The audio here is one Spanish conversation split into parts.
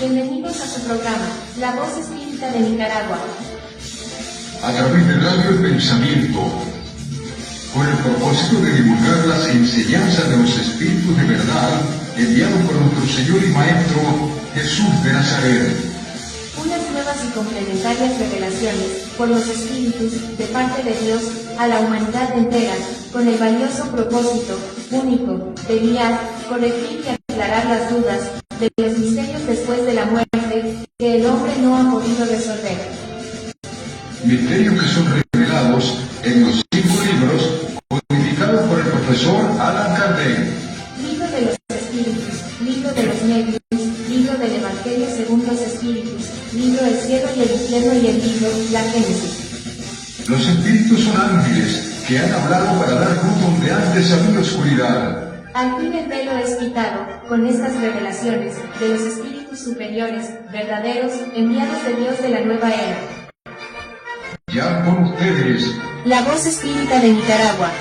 Bienvenidos a su programa, La Voz Espírita de Nicaragua. A través de Radio El Pensamiento, con el propósito de divulgar las enseñanzas de los Espíritus de verdad enviados por nuestro Señor y Maestro Jesús de Nazaret. Unas nuevas y complementarias revelaciones por los Espíritus de parte de Dios a la humanidad entera, con el valioso propósito único de guiar, corregir y aclarar las dudas de los misterios después de la muerte que el hombre no ha podido resolver. Misterios que son revelados en los 5 libros codificados por el profesor Allan Kardec. Libro de los Espíritus, Libro de los Medios, Libro del Evangelio según los Espíritus, Libro del Cielo y el Infierno y el libro La Génesis. Los espíritus son ángeles que han hablado para dar luz donde antes había oscuridad. Al fin el velo es quitado, con estas revelaciones, de los espíritus superiores, verdaderos, enviados de Dios de la nueva era. Ya con ustedes, La Voz Espírita de Nicaragua.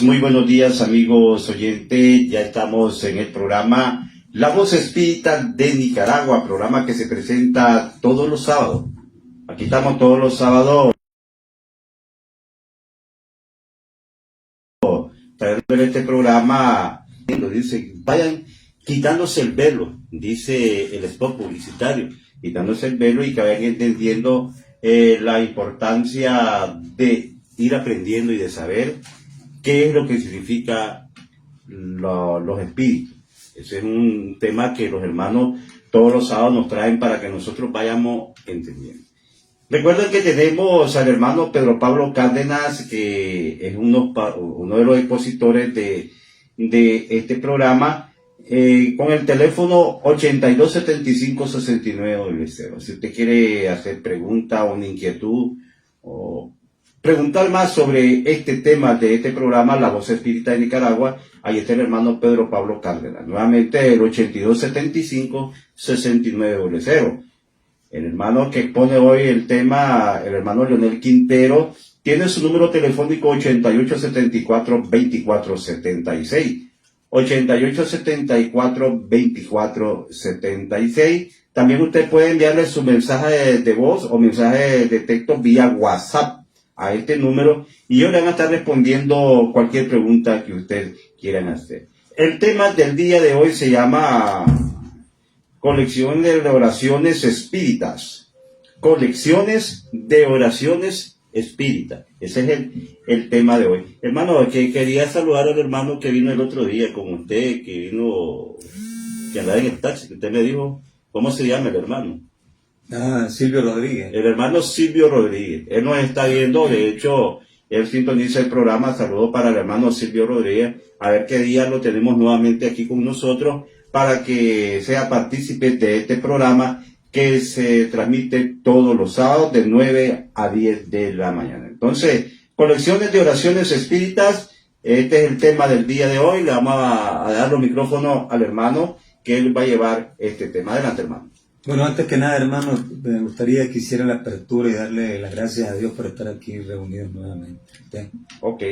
Muy buenos días amigos oyentes, ya estamos en el programa La Voz Espírita de Nicaragua, programa que se presenta todos los sábados. Aquí estamos todos los sábados trayéndole este programa, dice, vayan quitándose el velo, dice el spot publicitario, quitándose el velo y que vayan entendiendo la importancia de ir aprendiendo y de saber qué es lo que significa los espíritus. Ese es un tema que los hermanos todos los sábados nos traen para que nosotros vayamos entendiendo. Recuerden que tenemos al hermano Pedro Pablo Cárdenas, que es uno de los expositores de este programa, con el teléfono 8275-6900. Si usted quiere hacer pregunta o una inquietud o preguntar más sobre este tema de este programa, La Voz Espírita de Nicaragua, ahí está el hermano Pedro Pablo Cárdenas. Nuevamente el 8275-6900. El hermano que expone hoy el tema, el hermano Leonel Quintero, tiene su número telefónico 8874-2476. 8874-2476. También usted puede enviarle su mensaje de voz o mensaje de texto vía WhatsApp a este número y yo le van a estar respondiendo cualquier pregunta que ustedes quieran hacer. El tema del día de hoy se llama colección de oraciones espíritas. Colecciones de oraciones espíritas. Ese es el tema de hoy. Hermano, que quería saludar al hermano que vino el otro día con usted, que andaba en el taxi, que usted me dijo, ¿cómo se llama el hermano? Silvio Rodríguez. El hermano Silvio Rodríguez. Él nos está viendo, de hecho, él sintoniza el programa. Saludos para el hermano Silvio Rodríguez. A ver qué día lo tenemos nuevamente aquí con nosotros para que sea partícipe de este programa que se transmite todos los sábados de 9 a 10 de la mañana. Entonces, colecciones de oraciones espíritas. Este es el tema del día de hoy. Le vamos a dar los micrófonos al hermano que él va a llevar este tema. Adelante, hermano. Bueno, antes que nada, hermano, me gustaría que hiciera la apertura y darle las gracias a Dios por estar aquí reunidos nuevamente. ¿Sí? Ok.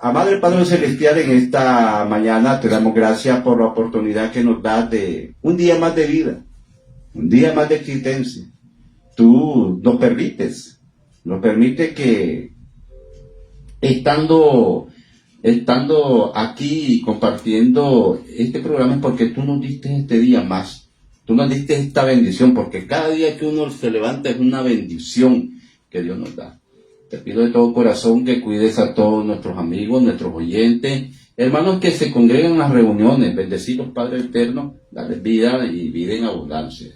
Amado Padre Celestial, en esta mañana te damos gracias por la oportunidad que nos das de un día más de vida, un día más de existencia. Tú nos permites que estando aquí compartiendo este programa es porque tú nos diste este día más. Tú nos diste esta bendición, porque cada día que uno se levanta es una bendición que Dios nos da. Te pido de todo corazón que cuides a todos nuestros amigos, nuestros oyentes, Hermanos que se congregan en las reuniones, bendecidos Padre Eterno, darles vida y vida en abundancia.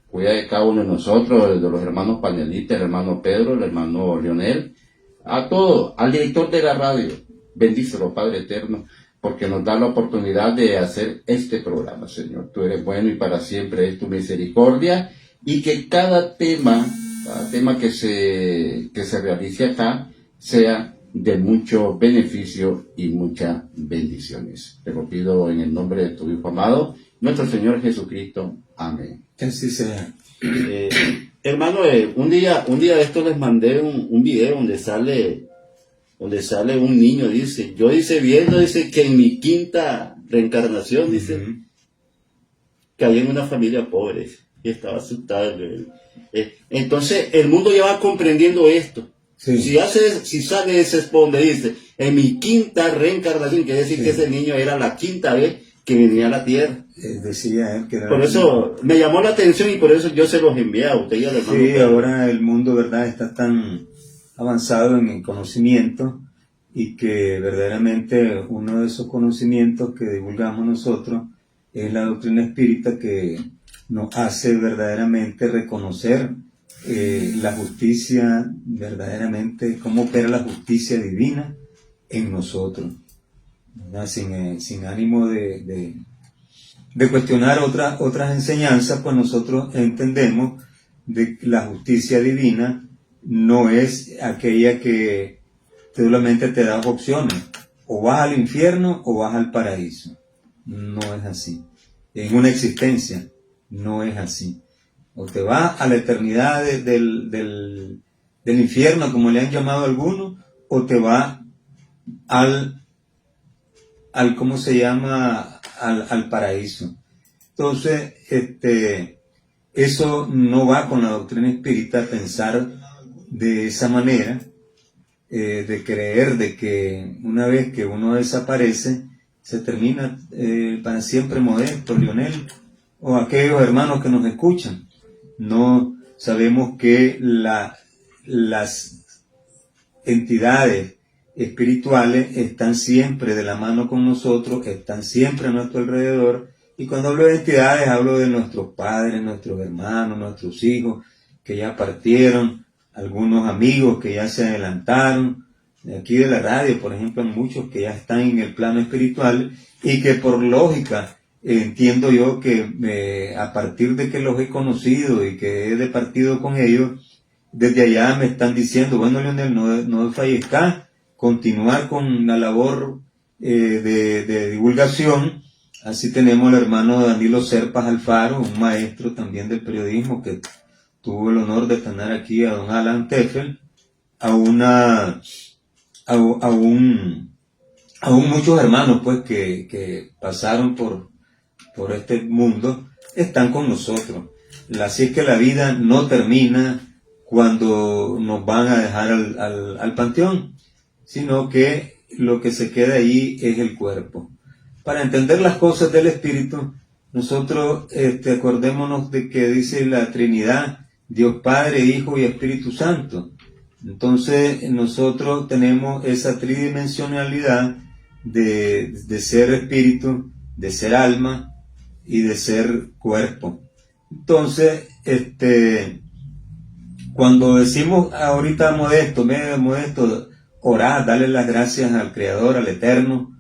Cuida de cada uno de nosotros, de los hermanos panelistas, el hermano Pedro, el hermano Leonel, a todos, al director de la radio, bendícelo Padre Eterno, porque nos da la oportunidad de hacer este programa, Señor. Tú eres bueno y para siempre es tu misericordia, y que cada tema que se realice acá sea de mucho beneficio y muchas bendiciones. Te lo pido en el nombre de tu Hijo amado, nuestro Señor Jesucristo. Amén. Que así sea. Hermano, un día de esto les mandé un video donde sale un niño, dice, yo viendo que en mi quinta reencarnación, dice, caí en una familia pobre y estaba asustado. Entonces, el mundo ya va comprendiendo esto. Sí. Si sale ese spot donde dice, en mi quinta reencarnación, quiere decir que ese niño era la quinta vez que venía a la tierra. Decía él que era... Por eso me llamó la atención y por eso yo se los envié a usted y al hermano. Sí, ahora el mundo, ¿verdad?, está tan avanzado en el conocimiento, y que verdaderamente uno de esos conocimientos que divulgamos nosotros es la doctrina espírita, que nos hace verdaderamente reconocer la justicia, verdaderamente cómo opera la justicia divina en nosotros, ¿verdad? Sin ánimo de cuestionar otras enseñanzas, pues nosotros entendemos de que la justicia divina no es aquella que solamente te da opciones, o vas al infierno o vas al paraíso. No es así. En una existencia no es así. O te vas a la eternidad del infierno, como le han llamado algunos, o te vas al ¿cómo se llama?, al paraíso. Entonces, eso no va con la doctrina espírita, pensar de esa manera, de creer de que una vez que uno desaparece, se termina para siempre. Modesto, Leonel, o aquellos hermanos que nos escuchan. No sabemos que las entidades espirituales están siempre de la mano con nosotros, están siempre a nuestro alrededor, y cuando hablo de entidades hablo de nuestros padres, nuestros hermanos, nuestros hijos que ya partieron, algunos amigos que ya se adelantaron, de aquí de la radio, por ejemplo, hay muchos que ya están en el plano espiritual, y que por lógica entiendo yo que a partir de que los he conocido y que he departido con ellos, desde allá me están diciendo, bueno, Leonel, no fallezcas, continuar con la labor de divulgación. Así tenemos al hermano Danilo Serpas Alfaro, un maestro también del periodismo, que tuvo el honor de tener aquí a don Alan Teffel, aún muchos hermanos pues que pasaron por este mundo, están con nosotros. Así es que la vida no termina cuando nos van a dejar al panteón, sino que lo que se queda ahí es el cuerpo. Para entender las cosas del espíritu, nosotros acordémonos de que dice la Trinidad, Dios Padre, Hijo y Espíritu Santo. Entonces nosotros tenemos esa tridimensionalidad de ser espíritu, de ser alma y de ser cuerpo. Entonces, cuando decimos ahorita Modesto, orar, darle las gracias al Creador, al Eterno,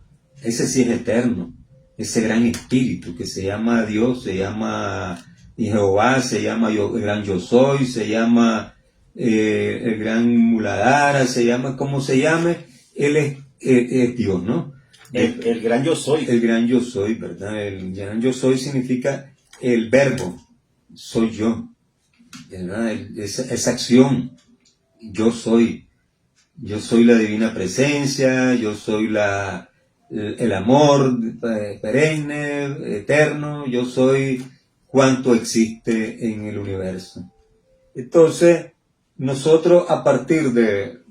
ese sí es eterno, ese gran espíritu que se llama Dios, se llama Jehová, se llama el gran yo soy, se llama el gran Muladhara, se llama como se llame, él es Dios, ¿no? El gran yo soy. El gran yo soy, ¿verdad? El gran yo soy significa el verbo, soy yo, ¿verdad? Esa acción, yo soy la divina presencia, yo soy el amor perenne, eterno, yo soy cuanto existe en el universo. Entonces, nosotros a partir desde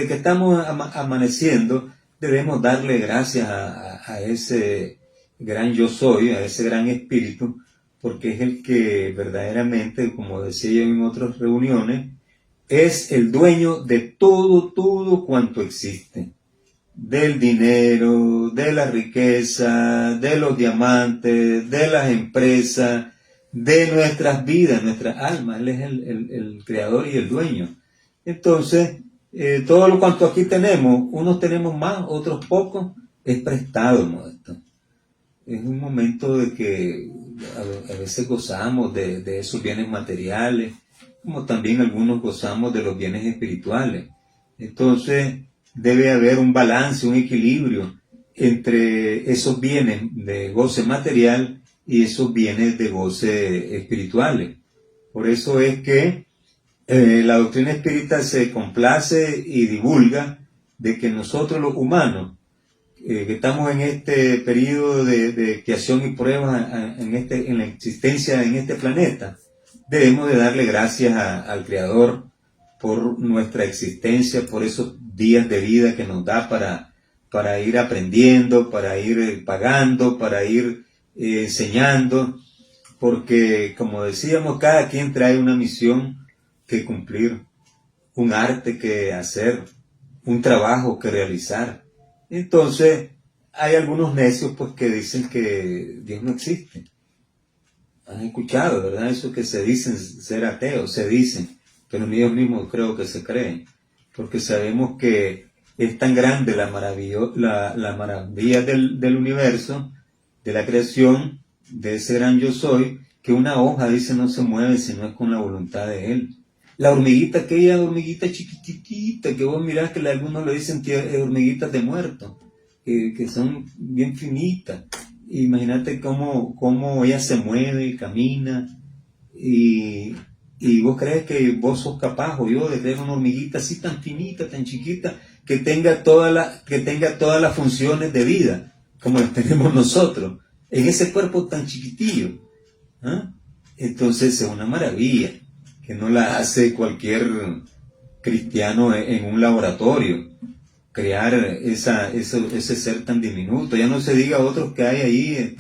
que estamos amaneciendo, debemos darle gracias a ese gran yo soy, a ese gran espíritu, porque es el que verdaderamente, como decía yo en otras reuniones, es el dueño de todo cuanto existe. del dinero, de la riqueza, de los diamantes, de las empresas, de nuestras vidas, nuestras almas. Él es el creador y el dueño. Entonces, todo lo cuanto aquí tenemos, unos tenemos más, otros pocos, es prestado, Modesto. Es un momento de que a veces gozamos de esos bienes materiales, como también algunos gozamos de los bienes espirituales. Entonces, debe haber un balance, un equilibrio entre esos bienes de goce material y esos bienes de goce espirituales. Por eso es que la doctrina espírita se complace y divulga de que nosotros los humanos, que estamos en este periodo de creación y prueba en la existencia en este planeta, debemos de darle gracias al Creador por nuestra existencia, por esos días de vida que nos da para ir aprendiendo, para ir pagando, para ir enseñando, porque como decíamos, cada quien trae una misión que cumplir, un arte que hacer, un trabajo que realizar. Entonces, hay algunos necios pues que dicen que Dios no existe. ¿Han escuchado, verdad? Eso que se dicen ser ateos, se dicen, pero ni ellos mismos creo que se creen, porque sabemos que es tan grande la maravilla del universo, de la creación, de ese gran yo soy, que una hoja, dice, no se mueve si no es con la voluntad de Él. La hormiguita, aquella hormiguita chiquitita, que vos mirás que algunos le dicen hormiguitas de muerto, que son bien finitas. Imagínate cómo ella se mueve y camina, y vos crees que vos sos capaz, o yo, de crear una hormiguita así tan finita, tan chiquita, que tenga todas las funciones de vida, como las tenemos nosotros, en ese cuerpo tan chiquitillo. ¿Ah? Entonces es una maravilla, que no la hace cualquier cristiano en un laboratorio, crear ese ser tan diminuto. Ya no se diga otros que hay ahí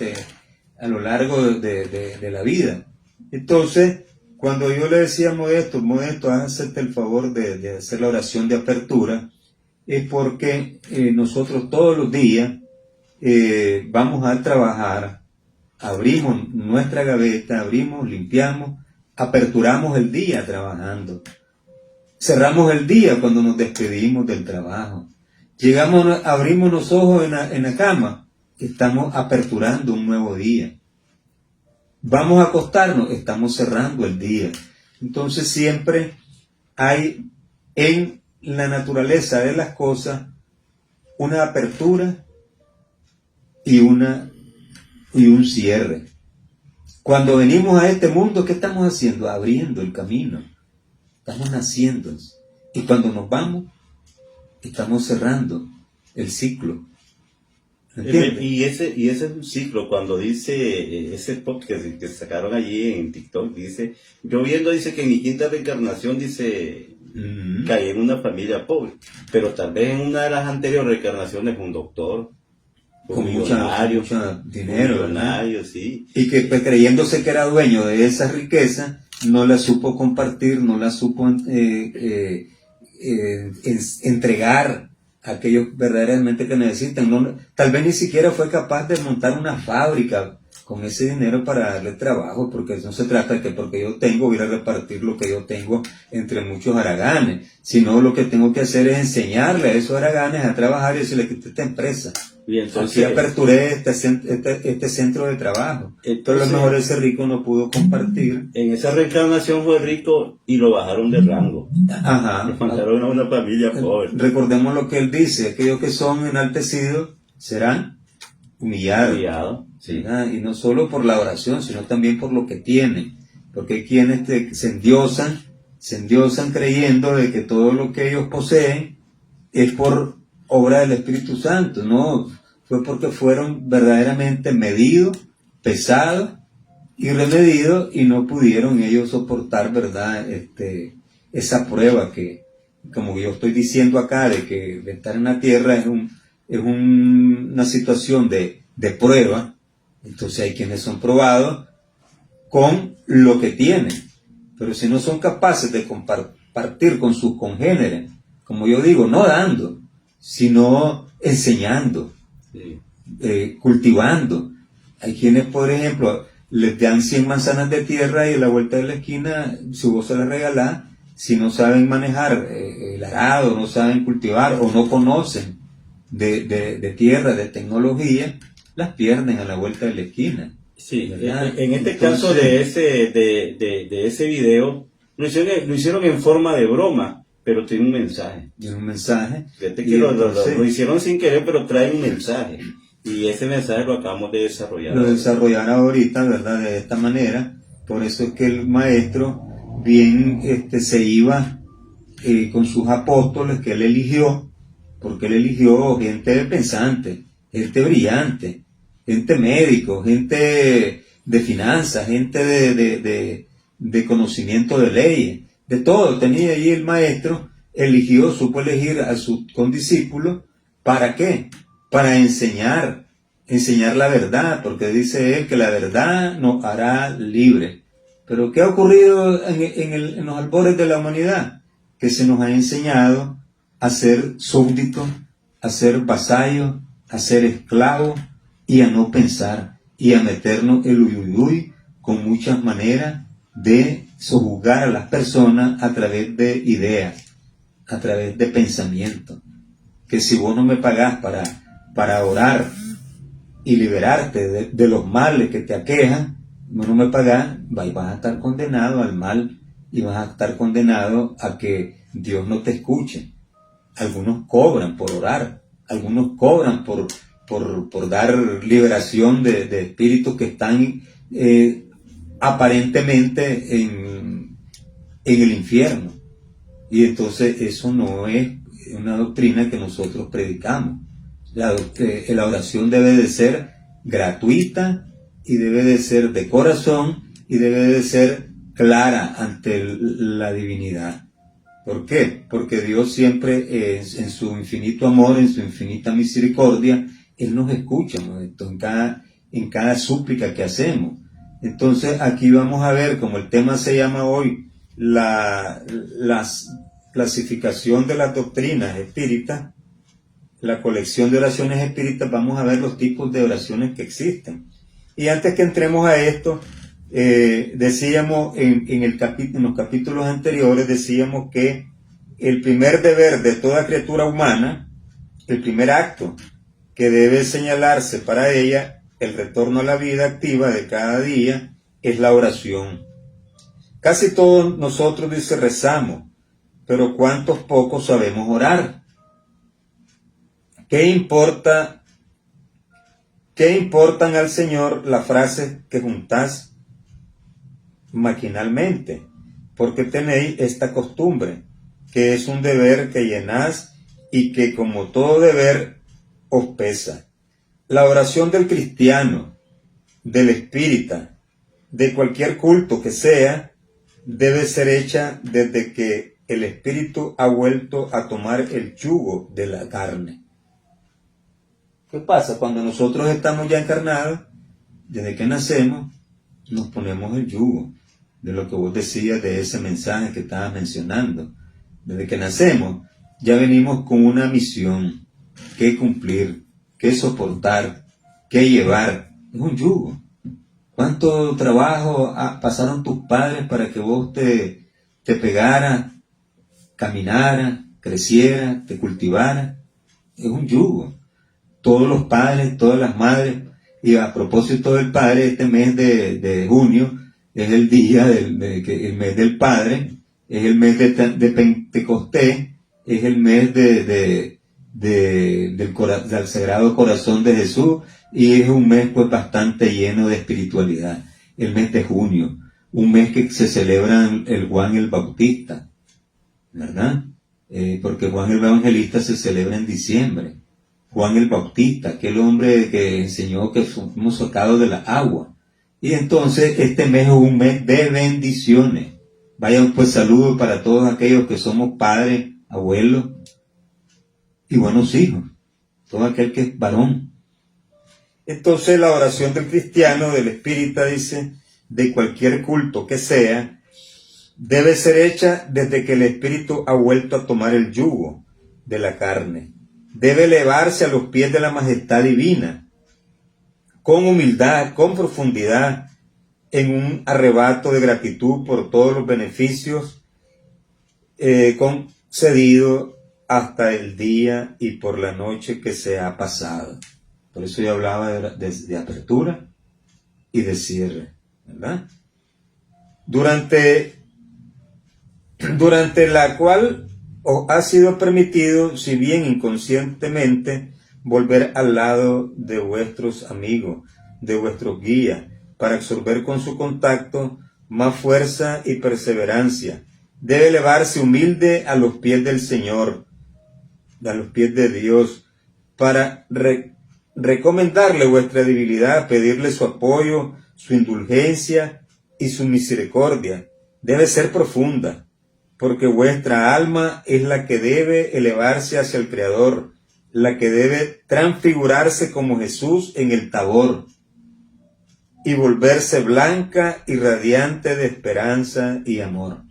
a lo largo de la vida. Entonces, cuando yo le decía a Modesto, hacerte el favor de hacer la oración de apertura, es porque nosotros todos los días vamos a trabajar, abrimos nuestra gaveta, abrimos, limpiamos, aperturamos el día trabajando. Cerramos el día cuando nos despedimos del trabajo. Abrimos los ojos en la cama, estamos aperturando un nuevo día. Vamos a acostarnos, estamos cerrando el día. Entonces siempre hay en la naturaleza de las cosas una apertura y un cierre. Cuando venimos a este mundo, ¿qué estamos haciendo? Abriendo el camino. Estamos naciendo. Y cuando nos vamos, estamos cerrando el ciclo. ¿Entiendes? Y ese es un ciclo. Cuando dice ese podcast que sacaron allí en TikTok, dice, yo viendo, dice que en mi quinta reencarnación, dice, caí en una familia pobre, pero tal vez en una de las anteriores reencarnaciones un doctor, con mucho dinero, millonario, sí. Y que pues, creyéndose que era dueño de esa riqueza, no la supo compartir, no la supo entregar a aquellos verdaderamente que necesitan. No, tal vez ni siquiera fue capaz de montar una fábrica con ese dinero para darle trabajo, porque no se trata de que porque yo tengo voy a repartir lo que yo tengo entre muchos haraganes, sino lo que tengo que hacer es enseñarle a esos haraganes a trabajar y decirle que esta empresa. Y entonces, aquí aperturé este centro de trabajo. Pero a lo mejor ese rico no pudo compartir. En esa reencarnación fue rico y lo bajaron de rango. Ajá. Lo mandaron a una familia pobre. Recordemos lo que él dice, aquellos que son enaltecidos serán humillados. Sí. Y no solo por la oración, sino también por lo que tienen. Porque hay quienes se endiosan creyendo de que todo lo que ellos poseen es por obra del Espíritu Santo. No, fue porque fueron verdaderamente medidos, pesados y remedidos, y no pudieron ellos soportar, ¿verdad?, esa prueba que, como yo estoy diciendo acá, de que de estar en la tierra es una situación de prueba. Entonces hay quienes son probados con lo que tienen, pero si no son capaces de compartir con sus congéneres, como yo digo, no dando, sino enseñando, Sí. cultivando. Hay quienes, por ejemplo, les dan 100 manzanas de tierra y a la vuelta de la esquina, si vos se las regalás, si no saben manejar el arado, no saben cultivar o no conocen de tierra, de tecnología, las pierden a la vuelta de la esquina. Sí, ¿Verdad? en este Entonces, caso de ese video, lo hicieron en forma de broma, pero tiene un mensaje. tiene un mensaje. Fíjate Y que entonces, lo hicieron sin querer, pero trae un mensaje. Y ese mensaje lo acabamos de desarrollar. lo desarrollan ahorita, ¿verdad? De esta manera. Por eso es que el maestro bien se iba con sus apóstoles que él eligió, porque él eligió gente pensante, gente brillante, gente médico, gente de finanzas, gente de conocimiento de leyes, de todo. Tenía allí el maestro, eligió, supo elegir a sus condiscípulos. ¿Para qué? Para enseñar la verdad, porque dice él que la verdad nos hará libres. Pero ¿qué ha ocurrido en los albores de la humanidad? Que se nos ha enseñado a ser súbditos, a ser vasallos, a ser esclavos y a no pensar y a meternos el uyuyuy con muchas maneras de sojuzgar a las personas a través de ideas, a través de pensamientos. Que si vos no me pagás para orar y liberarte de los males que te aquejan, no me pagás, vas a estar condenado al mal y vas a estar condenado a que Dios no te escuche. Algunos cobran por orar, algunos cobran por dar liberación de espíritus que están aparentemente en el infierno. Y entonces eso no es una doctrina que nosotros predicamos. La oración debe de ser gratuita y debe de ser de corazón y debe de ser clara ante la divinidad. ¿Por qué? Porque Dios siempre en su infinito amor, en su infinita misericordia, Él nos escucha, ¿no? en cada súplica que hacemos. Entonces aquí vamos a ver, como el tema se llama hoy, la clasificación de las doctrinas espíritas, la colección de oraciones espíritas, vamos a ver los tipos de oraciones que existen. Y antes que entremos a esto, decíamos en los capítulos anteriores, decíamos que el primer deber de toda criatura humana, el primer acto que debe señalarse para ella, el retorno a la vida activa de cada día, es la oración. Casi todos nosotros, dice, rezamos, pero ¿cuántos pocos sabemos orar? ¿Qué importan al Señor las frases que juntás maquinalmente? Porque tenéis esta costumbre, que es un deber que llenás y que como todo deber os pesa. La oración del cristiano, del espírita, de cualquier culto que sea, debe ser hecha desde que el espíritu ha vuelto a tomar el yugo de la carne. ¿Qué pasa? Cuando nosotros estamos ya encarnados, desde que nacemos, nos ponemos el yugo de lo que vos decías de ese mensaje que estabas mencionando. Desde que nacemos, ya venimos con una misión que cumplir, que soportar, que llevar. Es un yugo. ¿Cuánto trabajo pasaron tus padres para que vos te pegaras, caminaras, crecieras, te cultivaras? Es un yugo. Todos los padres, todas las madres, y a propósito del padre, este mes de junio es el día, el mes del padre, es el mes de Pentecostés, es el mes del Sagrado Corazón de Jesús, y es un mes pues bastante lleno de espiritualidad. El mes de junio, un mes que se celebra el Juan el Bautista, ¿verdad? Porque Juan el Evangelista se celebra en diciembre. Juan el Bautista, aquel hombre que enseñó que fuimos sacados de la agua. Y entonces este mes es un mes de bendiciones. Vayan pues saludos para todos aquellos que somos padres, abuelos y buenos hijos. Todo aquel que es varón. Entonces la oración del cristiano, del espírita, dice, de cualquier culto que sea, debe ser hecha desde que el espíritu ha vuelto a tomar el yugo de la carne. debe elevarse a los pies de la majestad divina, con humildad, con profundidad, en un arrebato de gratitud por todos los beneficios concedidos hasta el día y por la noche que se ha pasado. Por eso yo hablaba de apertura y de cierre, ¿verdad? Durante la cual os ha sido permitido, si bien inconscientemente, volver al lado de vuestros amigos, de vuestros guías, para absorber con su contacto más fuerza y perseverancia. Debe elevarse humilde a los pies del Señor, a los pies de Dios, para recomendarle vuestra debilidad, pedirle su apoyo, su indulgencia y su misericordia. Debe ser profunda, porque vuestra alma es la que debe elevarse hacia el Creador, la que debe transfigurarse como Jesús en el Tabor y volverse blanca y radiante de esperanza y amor.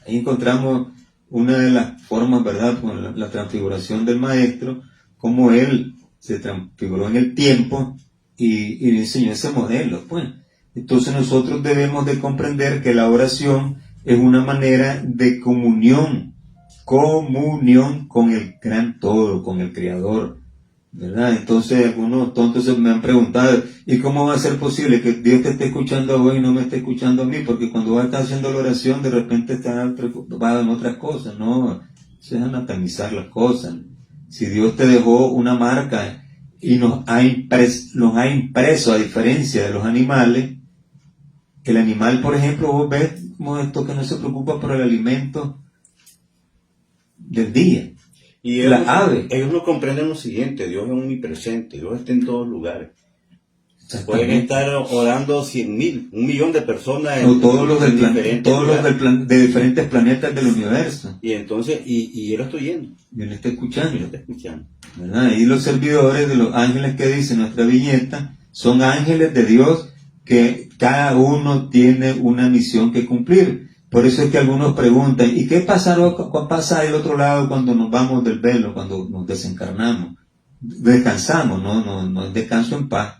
Ahí encontramos una de las formas, ¿verdad?, con la transfiguración del Maestro, cómo Él se transfiguró en el tiempo y le enseñó ese modelo, pues. Entonces nosotros debemos de comprender que la oración es una manera de comunión con el gran todo, con el Creador, ¿verdad? Entonces algunos tontos me han preguntado, ¿y cómo va a ser posible que Dios te esté escuchando a vos y no me esté escuchando a mí? Porque cuando vas a estar haciendo la oración, de repente estás preocupado en otras cosas. No, se dejan anatomizar las cosas. Si Dios te dejó una marca y nos ha impreso, a diferencia de los animales, el animal, por ejemplo, vos ves como esto que no se preocupa por el alimento del día. Y ellos no comprenden lo siguiente: Dios es omnipresente, Dios está en todos lugares. Pueden estar orando 100,000, 1,000,000 de personas o todos los de diferentes planetas del universo. Y entonces, y él está oyendo. Y él está escuchando. Y él está escuchando. ¿Verdad? Y los servidores de los ángeles que dice nuestra viñeta son ángeles de Dios que cada uno tiene una misión que cumplir. Por eso es que algunos preguntan, ¿y qué pasa del otro lado cuando nos vamos del velo, cuando nos desencarnamos? Descansamos, no es descanso en paz.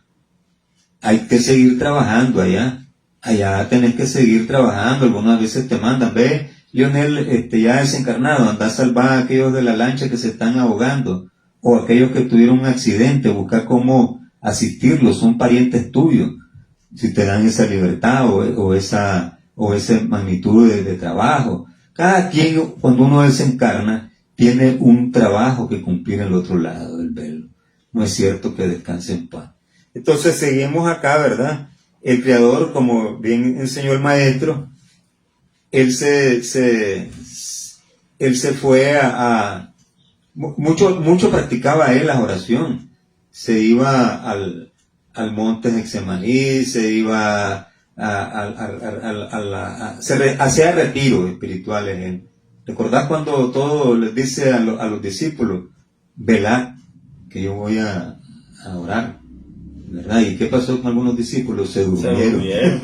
Hay que seguir trabajando allá tenés que seguir trabajando. Algunas veces te mandan, ve, Lionel, ya desencarnado, anda a salvar a aquellos de la lancha que se están ahogando, o aquellos que tuvieron un accidente, busca cómo asistirlos, son parientes tuyos, si te dan esa libertad o esa magnitud de trabajo. Cada quien, cuando uno desencarna, tiene un trabajo que cumplir en el otro lado del velo. No es cierto que descanse en paz. Entonces seguimos acá, ¿verdad? El Creador, como bien enseñó el Maestro, él se fue mucho practicaba él la oración. Se iba al monte Getsemaní, se iba hacía retiros espirituales. ¿Recordás cuando todo les dice a los discípulos, velad, que yo voy a orar? ¿Verdad? ¿Y qué pasó con algunos discípulos? Se durmieron.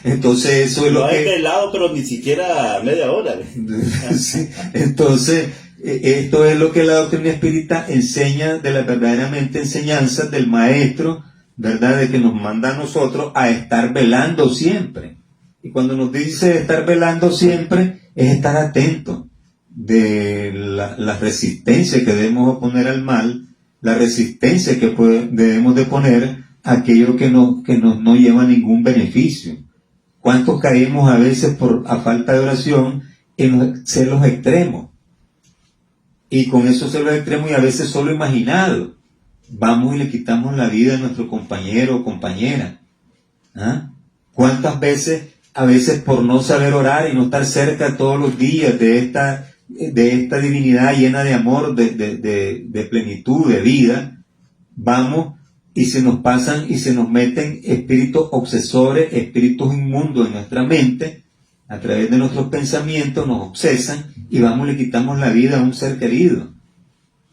Entonces eso es lo que... No hay velado, pero ni siquiera media hora. Sí. Entonces, esto es lo que la doctrina espírita enseña de las verdaderamente enseñanzas del Maestro, ¿verdad? De que nos manda a nosotros a estar velando siempre. Y cuando nos dice estar velando siempre, es estar atento de la resistencia que debemos oponer al mal, la resistencia que debemos de poner a aquello que no lleva ningún beneficio. ¿Cuántos caemos a veces a falta de oración en los celos extremos? Y con esos celos extremos, y a veces solo imaginados, vamos y le quitamos la vida a nuestro compañero o compañera. ¿Ah? ¿Cuántas veces, a veces por no saber orar y no estar cerca todos los días de esta divinidad llena de amor, de plenitud, de vida, vamos y se nos pasan y se nos meten espíritus obsesores, espíritus inmundos en nuestra mente, a través de nuestros pensamientos nos obsesan y vamos y le quitamos la vida a un ser querido?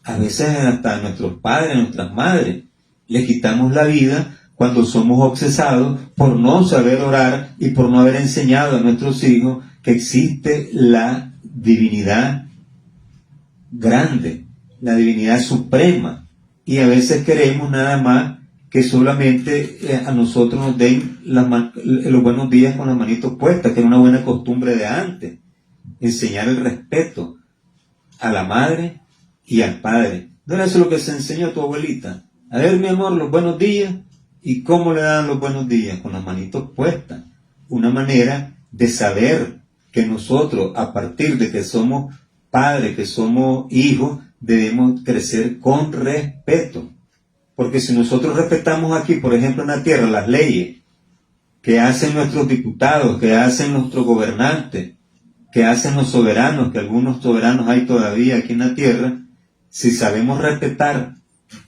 A veces hasta a nuestros padres, a nuestras madres, les quitamos la vida cuando somos obsesados por no saber orar y por no haber enseñado a nuestros hijos que existe la divinidad grande, la divinidad suprema, y a veces queremos nada más que solamente a nosotros nos den los buenos días con las manitos puestas, que era una buena costumbre de antes. Enseñar el respeto a la madre y al padre. ¿No era eso lo que se enseñó a tu abuelita? A ver, mi amor, los buenos días. ¿Y cómo le dan los buenos días? Con las manitos puestas. Una manera de saber que nosotros, a partir de que somos padres, que somos hijos, debemos crecer con respeto. Porque si nosotros respetamos aquí, por ejemplo, en la tierra, las leyes que hacen nuestros diputados, que hacen nuestros gobernantes, que hacen los soberanos, que algunos soberanos hay todavía aquí en la tierra, si sabemos respetar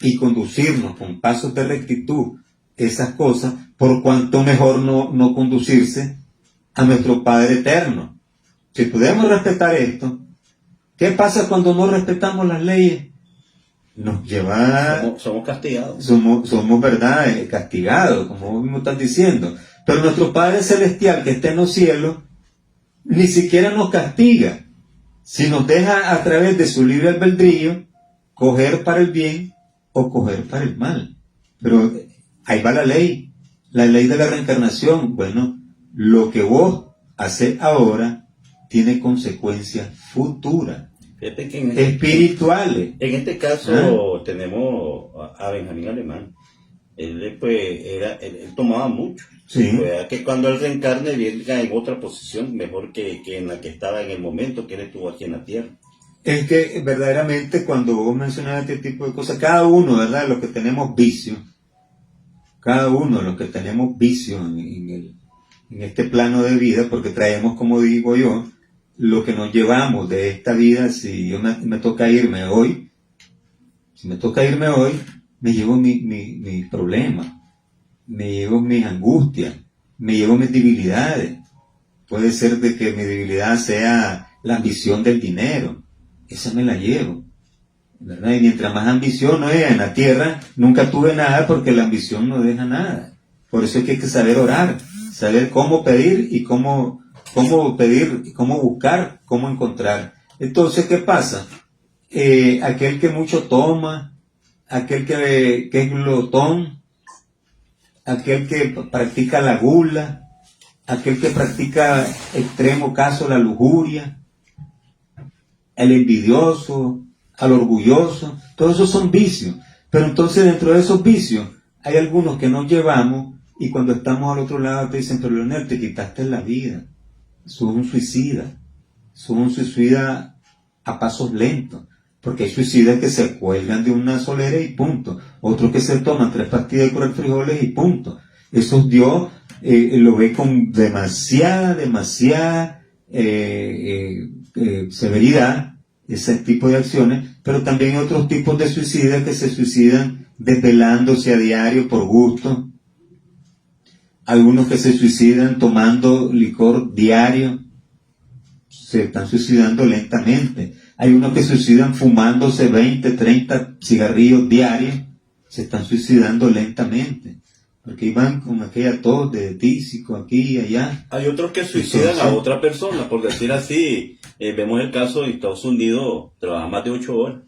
y conducirnos con pasos de rectitud esas cosas, por cuanto mejor no conducirse a nuestro Padre Eterno. Si podemos respetar esto, ¿qué pasa cuando no respetamos las leyes? Nos lleva... Somos castigados. Somos verdad, castigados, como vos mismo estás diciendo. Pero nuestro Padre Celestial que está en los cielos, ni siquiera nos castiga, si nos deja a través de su libre albedrío coger para el bien o coger para el mal. Pero ahí va la ley de la reencarnación. Bueno, lo que vos haces ahora tiene consecuencias futuras, espirituales. En este caso tenemos a Benjamín Alemán. Él tomaba mucho. Sí. Que cuando él reencarne venga en otra posición mejor que en la que estaba en el momento que él estuvo aquí en la tierra. Es que verdaderamente cuando vos mencionas este tipo de cosas, cada uno, ¿verdad? Los que tenemos vicios, en este plano de vida, porque traemos, como digo yo, lo que nos llevamos de esta vida. Si yo me toca irme hoy, me llevo mis problemas, me llevo mis angustias, me llevo mis debilidades. Puede ser de que mi debilidad sea la ambición del dinero, esa me la llevo, ¿verdad? Y mientras más ambición, no en la tierra nunca tuve nada, porque la ambición no deja nada. Por eso es que hay que saber orar, saber cómo pedir y cómo pedir, cómo buscar, cómo encontrar. Entonces, ¿qué pasa? Aquel que mucho toma, aquel que es glotón, aquel que practica la gula, aquel que practica extremo caso la lujuria, el envidioso, al orgulloso, todos esos son vicios. Pero entonces dentro de esos vicios hay algunos que nos llevamos, y cuando estamos al otro lado te dicen: pero Leonel, te quitaste la vida, sos un suicida a pasos lentos. Porque hay suicidas que se cuelgan de una solera y punto. Otros que se toman 3 pastillas de curar frijoles y punto. Eso Dios lo ve con demasiada severidad, ese tipo de acciones. Pero también hay otros tipos de suicidas que se suicidan desvelándose a diario por gusto. Algunos que se suicidan tomando licor diario, se están suicidando lentamente. Hay unos que se suicidan fumándose 20, 30 cigarrillos diarios, se están suicidando lentamente, porque iban con aquella tos de tísico aquí y allá. Hay otros que suicidan a otra persona, por decir así. Vemos el caso en Estados Unidos, trabaja más de 8 horas.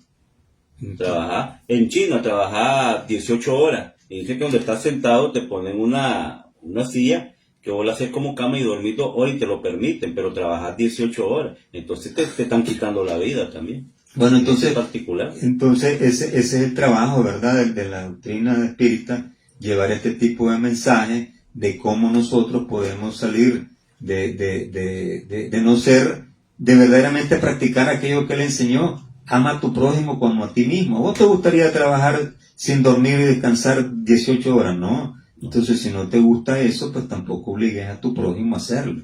Trabaja en China, trabaja 18 horas. Y dice que donde estás sentado te ponen una silla que vos la haces como cama y dormir 2 horas y te lo permiten, pero trabajas 18 horas. Entonces te están quitando la vida también. Bueno, entonces, particular. Entonces ese es el trabajo, ¿verdad?, de la doctrina espírita, llevar este tipo de mensajes de cómo nosotros podemos salir de no ser, de verdaderamente practicar aquello que él enseñó. Ama a tu prójimo como a ti mismo. ¿Vos te gustaría trabajar sin dormir y descansar 18 horas? No. Entonces, si no te gusta eso, pues tampoco obligues a tu prójimo a hacerlo,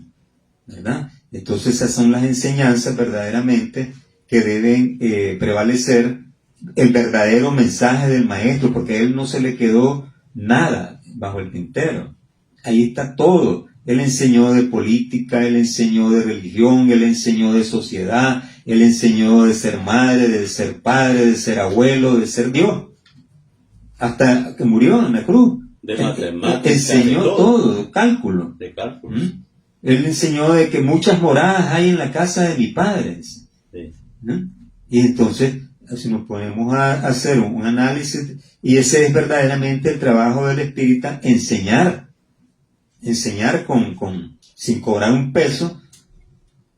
¿verdad? Entonces, esas son las enseñanzas verdaderamente que deben prevalecer, el verdadero mensaje del maestro, porque a él no se le quedó nada bajo el tintero. Ahí está todo. Él enseñó de política, él enseñó de religión, él enseñó de sociedad, él enseñó de ser madre, de ser padre, de ser abuelo, de ser Dios. Hasta que murió en la cruz. De matemáticas, enseñó todo, de cálculo. De cálculo. Él enseñó de que muchas moradas hay en la casa de mi padre. Sí. Y entonces, si nos ponemos a hacer un análisis, y ese es verdaderamente el trabajo del espírita, enseñar sin cobrar un peso,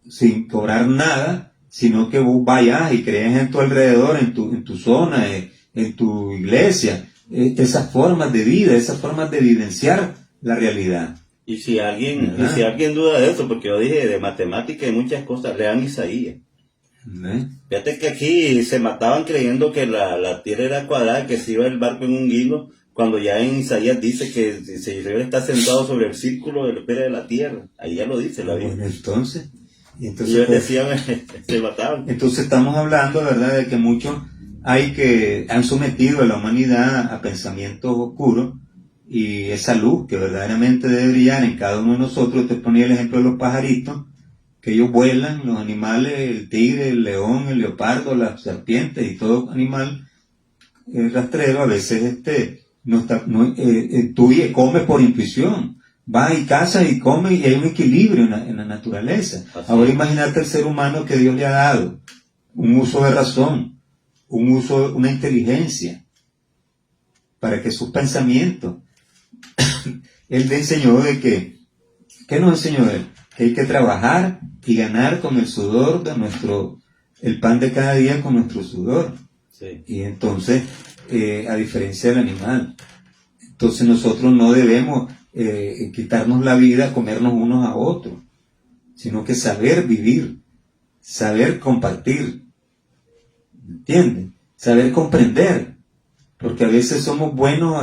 sin cobrar nada, sino que vos vayas y crees en tu alrededor, en tu zona, en tu iglesia, esas formas de vida, esas formas de vivenciar la realidad. Y si alguien duda de eso, porque yo dije de matemática y muchas cosas, lean Isaías. Fíjate que aquí se mataban creyendo que la tierra era cuadrada, que se iba el barco en un guindo, cuando ya en Isaías dice que el Señor está sentado sobre el círculo de la esfera de la tierra. Ahí ya lo dice la Biblia. Bueno, entonces y ellos decían, se mataban. Entonces estamos hablando, ¿verdad?, de que muchos han sometido a la humanidad a pensamientos oscuros, y esa luz que verdaderamente debe brillar en cada uno de nosotros. Te ponía el ejemplo de los pajaritos, que ellos vuelan, los animales, el tigre, el león, el leopardo, las serpientes y todo animal rastrero, a veces tú comes por intuición, vas y cazas y comes, y hay un equilibrio en la naturaleza. Ahora imagínate el ser humano que Dios le ha dado un uso de razón, una inteligencia, para que sus pensamientos, Él le enseñó de ¿qué nos enseñó Él? Que hay que trabajar y ganar con el sudor de el pan de cada día con nuestro sudor. Sí. Y entonces, a diferencia del animal, entonces nosotros no debemos quitarnos la vida, comernos unos a otros, sino que saber vivir, saber compartir, ¿entienden? Saber comprender, porque a veces somos buenos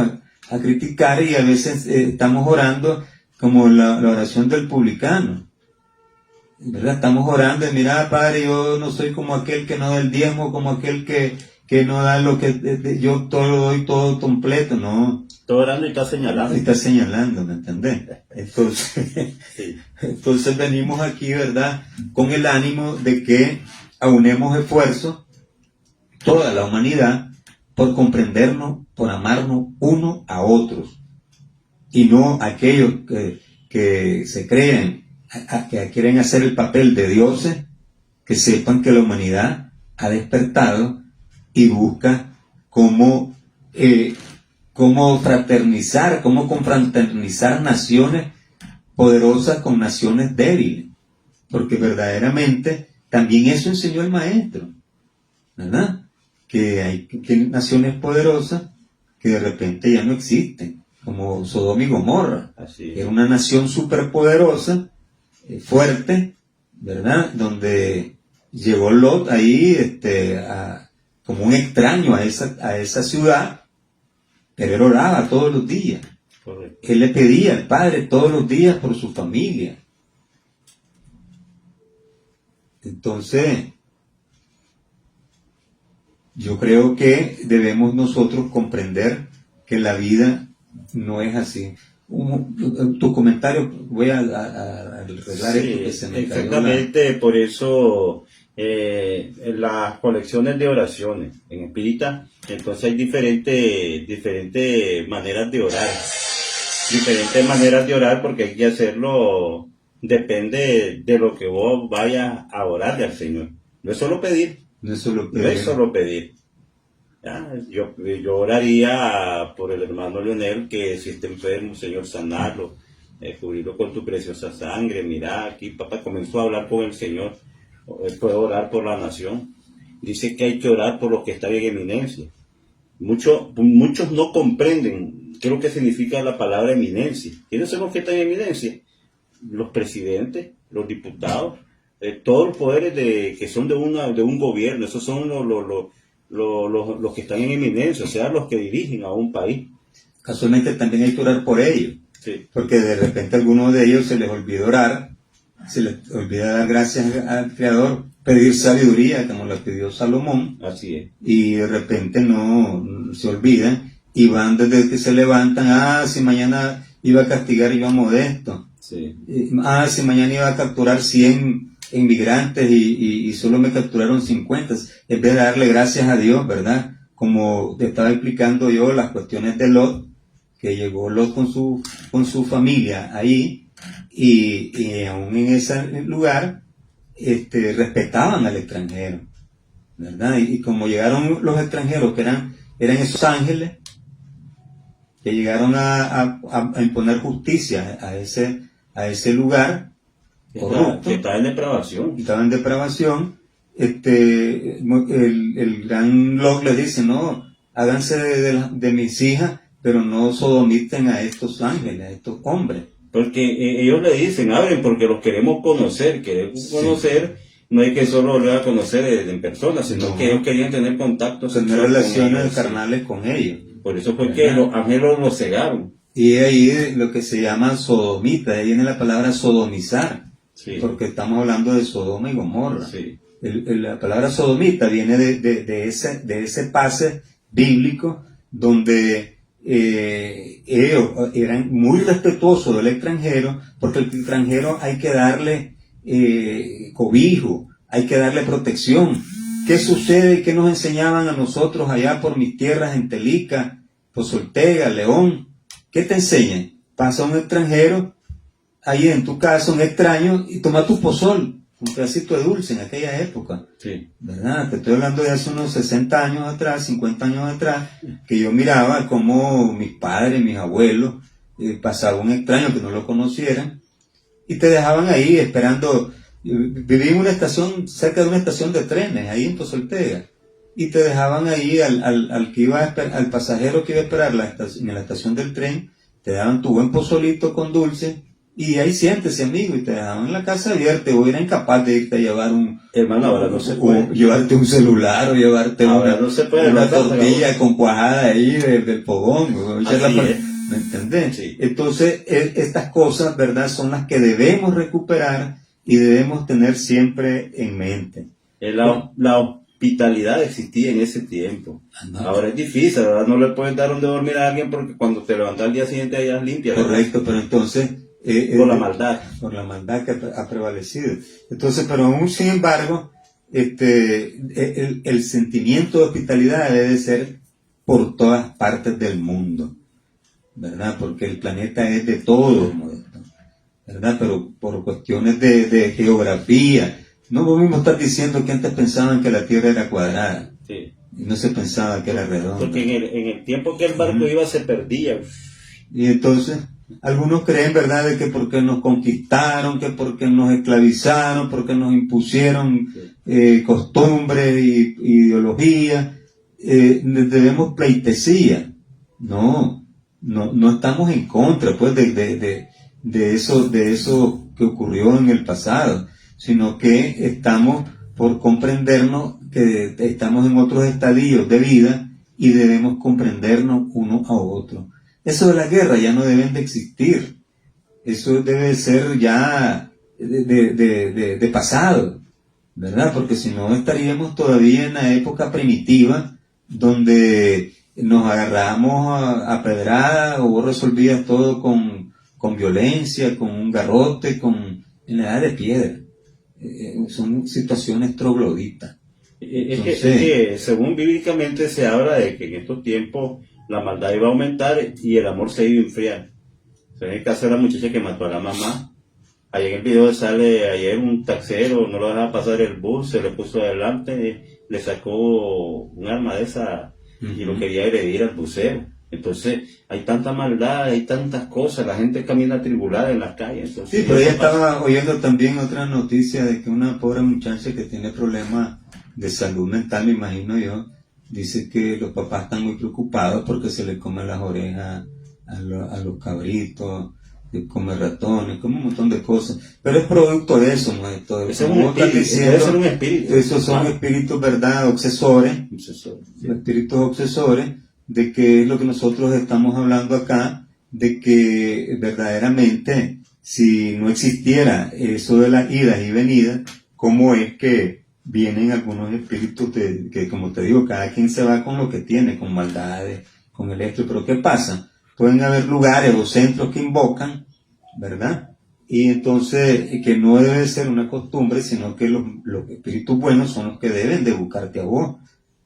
a criticar, y a veces estamos orando como la oración del publicano, ¿verdad? Estamos orando y mira, Padre, yo no soy como aquel que no da el diezmo, como aquel que no da lo que yo todo lo doy todo completo, no. Está orando y está señalando. Está señalando, ¿me entendés? Entonces, sí. Entonces venimos aquí, ¿verdad?, con el ánimo de que aunemos esfuerzos, toda la humanidad, por comprendernos, por amarnos unos a otros, y no aquellos que se creen, que quieren hacer el papel de dioses, que sepan que la humanidad ha despertado y busca cómo fraternizar, cómo confraternizar naciones poderosas con naciones débiles, porque verdaderamente también eso enseñó el maestro, ¿verdad? Que hay naciones poderosas que de repente ya no existen, como Sodoma y Gomorra. Así es. Era una nación superpoderosa, fuerte, ¿verdad? Donde llegó Lot ahí como un extraño a esa ciudad, pero él oraba todos los días. Correcto. Él le pedía al Padre todos los días por su familia. Entonces, yo creo que debemos nosotros comprender que la vida no es así. Tu comentario, voy a arreglar esto que se me cayó. Exactamente, por eso las colecciones de oraciones en espírita, entonces hay diferentes maneras de orar. Diferentes maneras de orar, porque hay que hacerlo, depende de lo que vos vayas a orarle al Señor. No es solo pedir. No es solo pedir. No es solo pedir. ¿Ya? Yo oraría por el hermano Leonel, que si está enfermo, Señor, sanarlo, cubrirlo con tu preciosa sangre. Mira, aquí papá comenzó a hablar con el Señor. Puede orar por la nación. Dice que hay que orar por los que están en eminencia. Muchos no comprenden qué es lo que significa la palabra eminencia. ¿Quiénes son los que están en eminencia? Los presidentes, los diputados, todos los poderes que son de un gobierno. Esos son los que están en eminencia, o sea, los que dirigen a un país. Casualmente también hay que orar por ellos, sí. Porque de repente a algunos de ellos se les olvida orar, se les olvida dar gracias al Creador, pedir sabiduría, como la pidió Salomón. Así es. Y de repente no se olvidan y van desde que se levantan, si mañana iba a castigar yo a Modesto, sí. Si mañana iba a capturar 100 inmigrantes y solo me capturaron 50, en vez de darle gracias a Dios, ¿verdad? Como te estaba explicando yo, las cuestiones de Lot, que llegó Lot con su familia ahí, y aún en ese lugar respetaban al extranjero, ¿verdad? Y como llegaron los extranjeros, que eran esos ángeles, que llegaron a imponer justicia a ese lugar corrupto, que está en depravación. estaba en depravación, el gran Locke le dice, no, háganse de mis hijas, pero no sodomiten a estos ángeles, a estos hombres. Porque ellos le dicen, abren porque los queremos conocer, no hay que solo le a conocer en persona, sino que ellos querían tener contacto tener sexual relaciones con ellos, carnales con ellos. Por eso fue que los ángeles los cegaron. Y ahí lo que se llama sodomita, ahí viene la palabra sodomizar, Sí. porque estamos hablando de Sodoma y Gomorra. Sí. La palabra sodomita viene de ese pase bíblico donde ellos eran muy respetuosos del extranjero, porque al extranjero hay que darle cobijo, hay que darle protección. ¿Qué sucede? ¿Qué nos enseñaban a nosotros allá por mis tierras en Telica, Pozoltega, León? ¿Qué te enseñan? Pasa un extranjero ahí en tu casa, un extraño, y toma tu pozol, un pedacito de dulce en aquella época. Sí. ¿Verdad? Te estoy hablando de hace unos 60 años atrás, 50 años atrás, que yo miraba como mis padres, mis abuelos, pasaba un extraño que no lo conocieran, y te dejaban ahí esperando. Viví en una estación, cerca de una estación de trenes, ahí en Pozoltega, y te dejaban ahí al que iba al pasajero que iba a esperar en la estación del tren, te daban tu buen pozolito con dulce, y ahí siéntese, amigo, y te dejaban la casa abierta, o eran incapaz de irte a llevar Hermano, ahora no se puede. llevarte un celular, o llevarte Ahora no se puede, una no pasa, tortilla no. con cuajada ahí del fogón, Así es. ¿me entendés? Sí. Entonces, estas cosas, ¿verdad?, son las que debemos recuperar y debemos tener siempre en mente. La hospitalidad existía en ese tiempo. No. Ahora es difícil, ¿verdad? No le puedes dar donde dormir a alguien porque cuando te levantas al día siguiente allá es limpia. ¿verdad? Correcto, pero entonces... Por la maldad. Por la maldad que ha prevalecido. Entonces, pero aún sin embargo, el sentimiento de hospitalidad debe ser por todas partes del mundo, ¿verdad? Porque el planeta es de todos, ¿verdad? Pero por cuestiones de geografía, no podemos estar diciendo que antes pensaban que la Tierra era cuadrada, Sí. y no se pensaba que era redonda. Porque en el tiempo que el barco iba se perdía. Y entonces, algunos creen, ¿verdad?, de que porque nos conquistaron, que porque nos esclavizaron, porque nos impusieron costumbres y ideologías, debemos pleitesía. No estamos en contra, pues, de eso que ocurrió en el pasado, sino que estamos por comprendernos que estamos en otros estadios de vida y debemos comprendernos uno a otro. Eso de la guerra ya no deben de existir. Eso debe ser ya de pasado, ¿verdad? Porque si no estaríamos todavía en la época primitiva donde nos agarramos a pedrada o vos resolvías todo con violencia, con un garrote, en la edad de piedra. Son situaciones trogloditas. Es que según bíblicamente se habla de que en estos tiempos la maldad iba a aumentar y el amor se iba a enfriar. O sea, en el caso de la muchacha que mató a la mamá, ahí en el video sale ayer un taxero, no lo dejaba pasar el bus, se le puso adelante, le sacó un arma de esa y lo quería agredir al bucero. Entonces hay tanta maldad, hay tantas cosas, la gente camina atribulada en las calles. Entonces, sí, pero ella estaba oyendo también otra noticia de que una pobre muchacha que tiene problemas de salud mental, me imagino yo, dice que los papás están muy preocupados porque se le comen las orejas a los cabritos, se come ratones, come un montón de cosas. Pero es producto de eso, ¿no? Todo ese es un espíritu, debe ser un espíritu. Esos son espíritus, ¿verdad? Obsesores. Sí. Espíritus obsesores, de que es lo que nosotros estamos hablando acá, de que verdaderamente, si no existiera eso de las idas y venidas, ¿cómo es que vienen algunos espíritus que, como te digo, cada quien se va con lo que tiene, con maldades, con el esto? Pero ¿qué pasa? Pueden haber lugares o centros que invocan, ¿verdad? Y entonces, que no debe ser una costumbre, sino que los espíritus buenos son los que deben de buscarte a vos,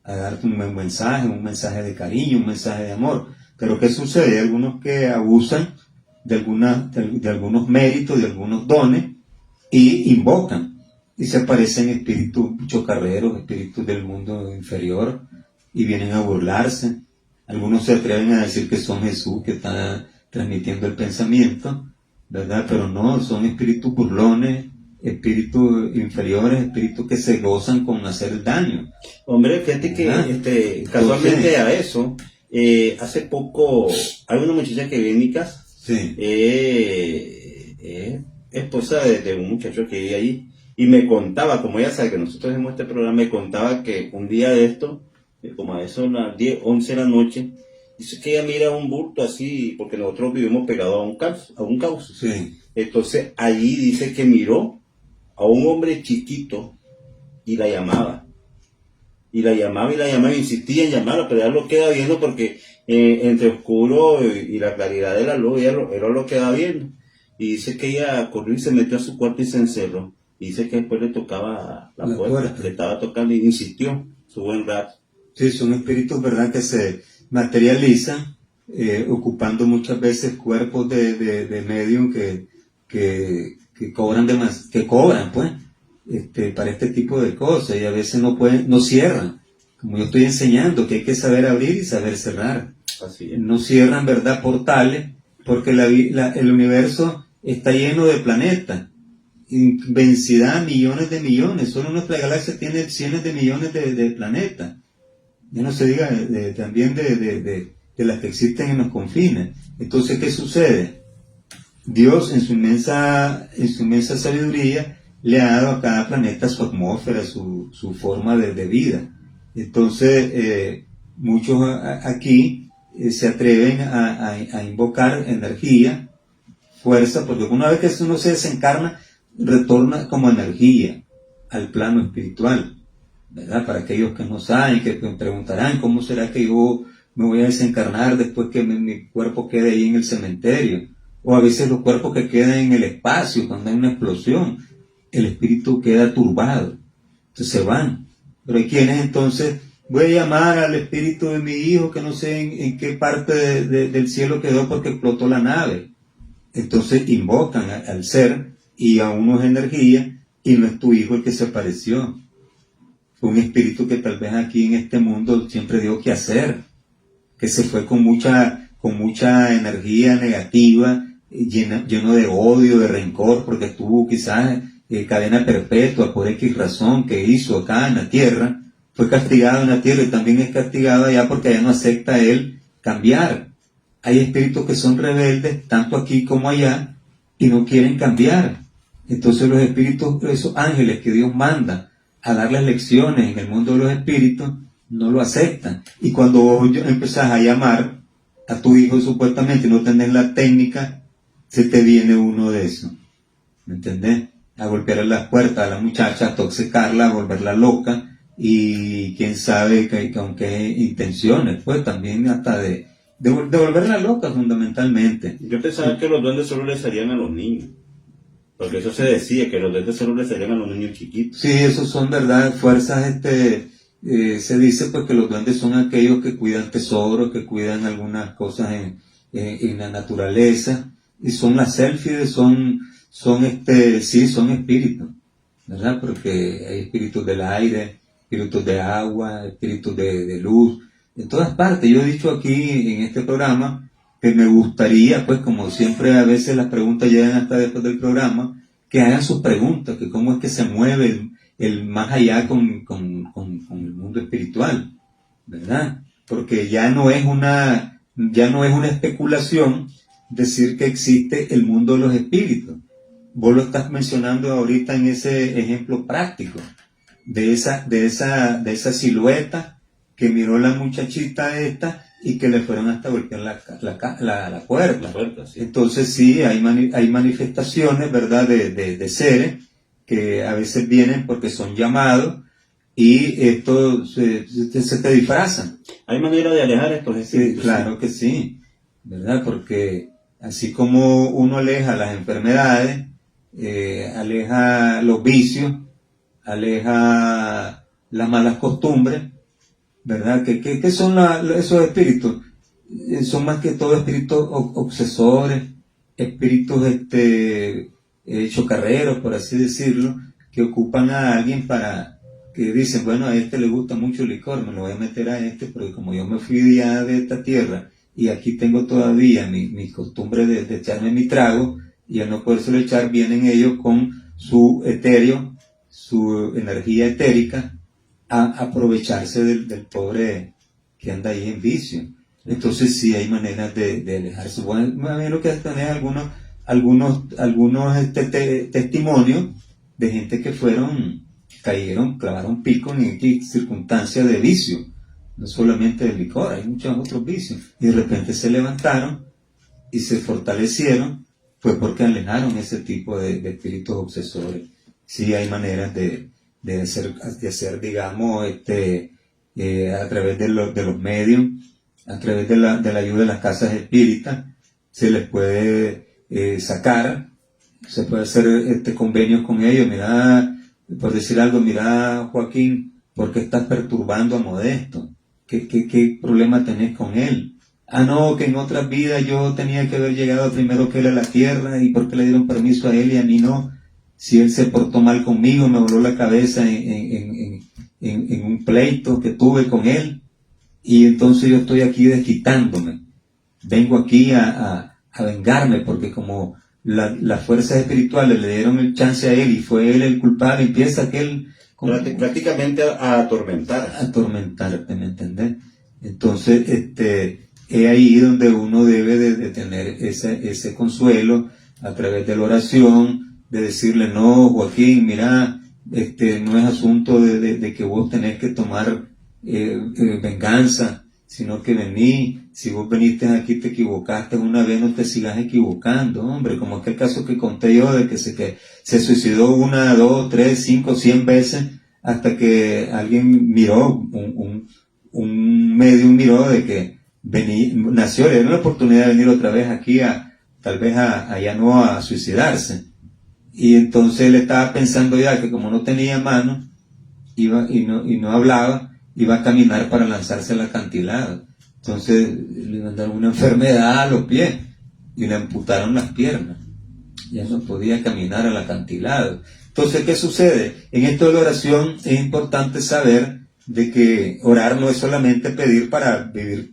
a darte un buen mensaje, un mensaje de cariño, un mensaje de amor. Pero ¿qué sucede? Hay algunos que abusan de algunos méritos, de algunos dones, y invocan. y se aparecen espíritus chocarreros, espíritus del mundo inferior, y vienen a burlarse. Algunos se atreven a decir que son Jesús, que está transmitiendo el pensamiento, ¿verdad? Pero no, son espíritus burlones, espíritus inferiores, espíritus que se gozan con hacer daño. Hombre, fíjate que casualmente a eso, hace poco hay una muchacha que vive en mi casa, Sí. esposa de un muchacho que vive ahí, y me contaba, como ella sabe que nosotros hacemos este programa, me contaba que un día de esto, como a eso las 10, 11 de la noche, dice que ella mira un bulto así, porque nosotros vivimos pegados a un cauce. Sí. Entonces allí dice que miró a un hombre chiquito y la llamaba. Y la llamaba, insistía en llamarla, pero ella lo queda viendo porque entre oscuro y la claridad de la luz, ella lo queda viendo. Y dice que ella corrió y se metió a su cuarto y se encerró. Y dice que después le tocaba la puerta, le estaba tocando y insistió su buen rato. Sí, son espíritus, ¿verdad?, que se materializan, ocupando muchas veces cuerpos de medium que cobran pues, para este tipo de cosas, y a veces no cierran, como yo estoy enseñando, que hay que saber abrir y saber cerrar. Así es. No cierran, ¿verdad?, portales, porque el universo está lleno de planetas, inmensidad, millones de millones, solo nuestra galaxia tiene cientos de millones de planetas. Ya no se diga también de las que existen en los confines. Entonces, ¿qué sucede? Dios en su inmensa sabiduría le ha dado a cada planeta su atmósfera, su forma de vida. Entonces, muchos aquí se atreven a invocar energía, fuerza, porque una vez que uno se desencarna, retorna como energía al plano espiritual, ¿verdad? Para aquellos que no saben, que me preguntarán, ¿cómo será que yo me voy a desencarnar después que mi cuerpo quede ahí en el cementerio? O a veces los cuerpos que quedan en el espacio, cuando hay una explosión, el espíritu queda turbado, entonces se van. Pero hay quienes entonces, voy a llamar al espíritu de mi hijo que no sé en qué parte del cielo quedó porque explotó la nave. Entonces invocan al ser y a uno es energía, y no es tu hijo el que se apareció. Fue un espíritu que tal vez aquí en este mundo siempre dio que hacer, que se fue con mucha energía negativa, lleno de odio, de rencor, porque estuvo quizás cadena perpetua por X razón que hizo acá en la tierra, fue castigado en la tierra y también es castigado allá porque allá no acepta él cambiar. Hay espíritus que son rebeldes, tanto aquí como allá, y no quieren cambiar. Entonces los espíritus, esos ángeles que Dios manda a darles lecciones en el mundo de los espíritus, no lo aceptan. Y cuando vos empezás a llamar a tu hijo supuestamente y no tenés la técnica, se te viene uno de esos. ¿Me entendés? A golpear las puertas a la muchacha, a toxicarla, a volverla loca, y quién sabe con qué intenciones, pues también hasta de volverla loca fundamentalmente. Yo pensaba que los duendes solo les salían a los niños. Porque eso se decía, que los duendes solo les salían a los niños chiquitos. Sí, esos son, ¿verdad?, fuerzas, se dice pues que los duendes son aquellos que cuidan tesoros, que cuidan algunas cosas en la naturaleza, y son las sélfides, son espíritus, ¿verdad? Porque hay espíritus del aire, espíritus de agua, espíritus de luz, en todas partes. Yo he dicho aquí en este programa que me gustaría, pues como siempre a veces las preguntas llegan hasta después del programa, que hagan sus preguntas, que cómo es que se mueve el más allá con el mundo espiritual, ¿verdad? Porque ya no es una especulación decir que existe el mundo de los espíritus. Vos lo estás mencionando ahorita en ese ejemplo práctico de esa silueta que miró la muchachita esta y que le fueron hasta golpear la puerta. La puerta, sí. Entonces sí, hay manifestaciones, ¿verdad?, de seres que a veces vienen porque son llamados, y esto se te disfrazan. Hay manera de alejar estos espíritus. Sí, claro que sí, ¿verdad? Porque así como uno aleja las enfermedades, aleja los vicios, aleja las malas costumbres, ¿verdad? ¿Qué son esos espíritus? Son más que todo espíritus obsesores, espíritus chocarreros, por así decirlo, que ocupan a alguien para que dicen, bueno, a este le gusta mucho el licor, me lo voy a meter a este, porque como yo me fui ya de esta tierra y aquí tengo todavía mi costumbre de echarme mi trago, y al no podérselo echar, vienen ellos con su etéreo, su energía etérica, a aprovecharse del pobre que anda ahí en vicio. Entonces sí hay maneras de alejarse. Bueno, me imagino que tenés algunos testimonios de gente que cayeron, clavaron pico en circunstancias de vicio, no solamente del licor, hay muchos otros vicios, y de repente se levantaron y se fortalecieron, pues porque alejaron ese tipo de espíritus obsesores. Sí hay maneras de hacer, digamos, a través de los medios, a través de la ayuda de las casas espíritas, se les puede sacar, se puede hacer convenios con ellos. Mira, por decir algo, mira, Joaquín, ¿por qué estás perturbando a Modesto? ¿Qué problema tenés con él? Ah, no, que en otras vidas yo tenía que haber llegado primero que él a la tierra, y por qué le dieron permiso a él y a mí no. Si él se portó mal conmigo, me voló la cabeza en un pleito que tuve con él, y entonces yo estoy aquí desquitándome. Vengo aquí a vengarme, porque como las fuerzas espirituales le dieron el chance a él y fue él el culpable, empieza aquel... prácticamente a atormentar. Atormentarte, ¿me entendés? Entonces, es ahí donde uno debe de tener ese consuelo a través de la oración, de decirle, no, Joaquín, mira, no es asunto de que vos tenés que tomar venganza, sino que si vos veniste aquí te equivocaste una vez, no te sigas equivocando, hombre, como aquel caso que conté yo de que se suicidó 1, 2, 3, 5, 100 veces, hasta que alguien miró, un medium miró de que nació, le dieron la oportunidad de venir otra vez aquí tal vez allá no a suicidarse, y entonces él estaba pensando ya que como no tenía mano y no hablaba, iba a caminar para lanzarse al acantilado. Entonces le mandaron una enfermedad a los pies y le amputaron las piernas, ya no podía caminar al acantilado. Entonces, ¿qué sucede? En esto de la oración es importante saber de que orar no es solamente pedir para vivir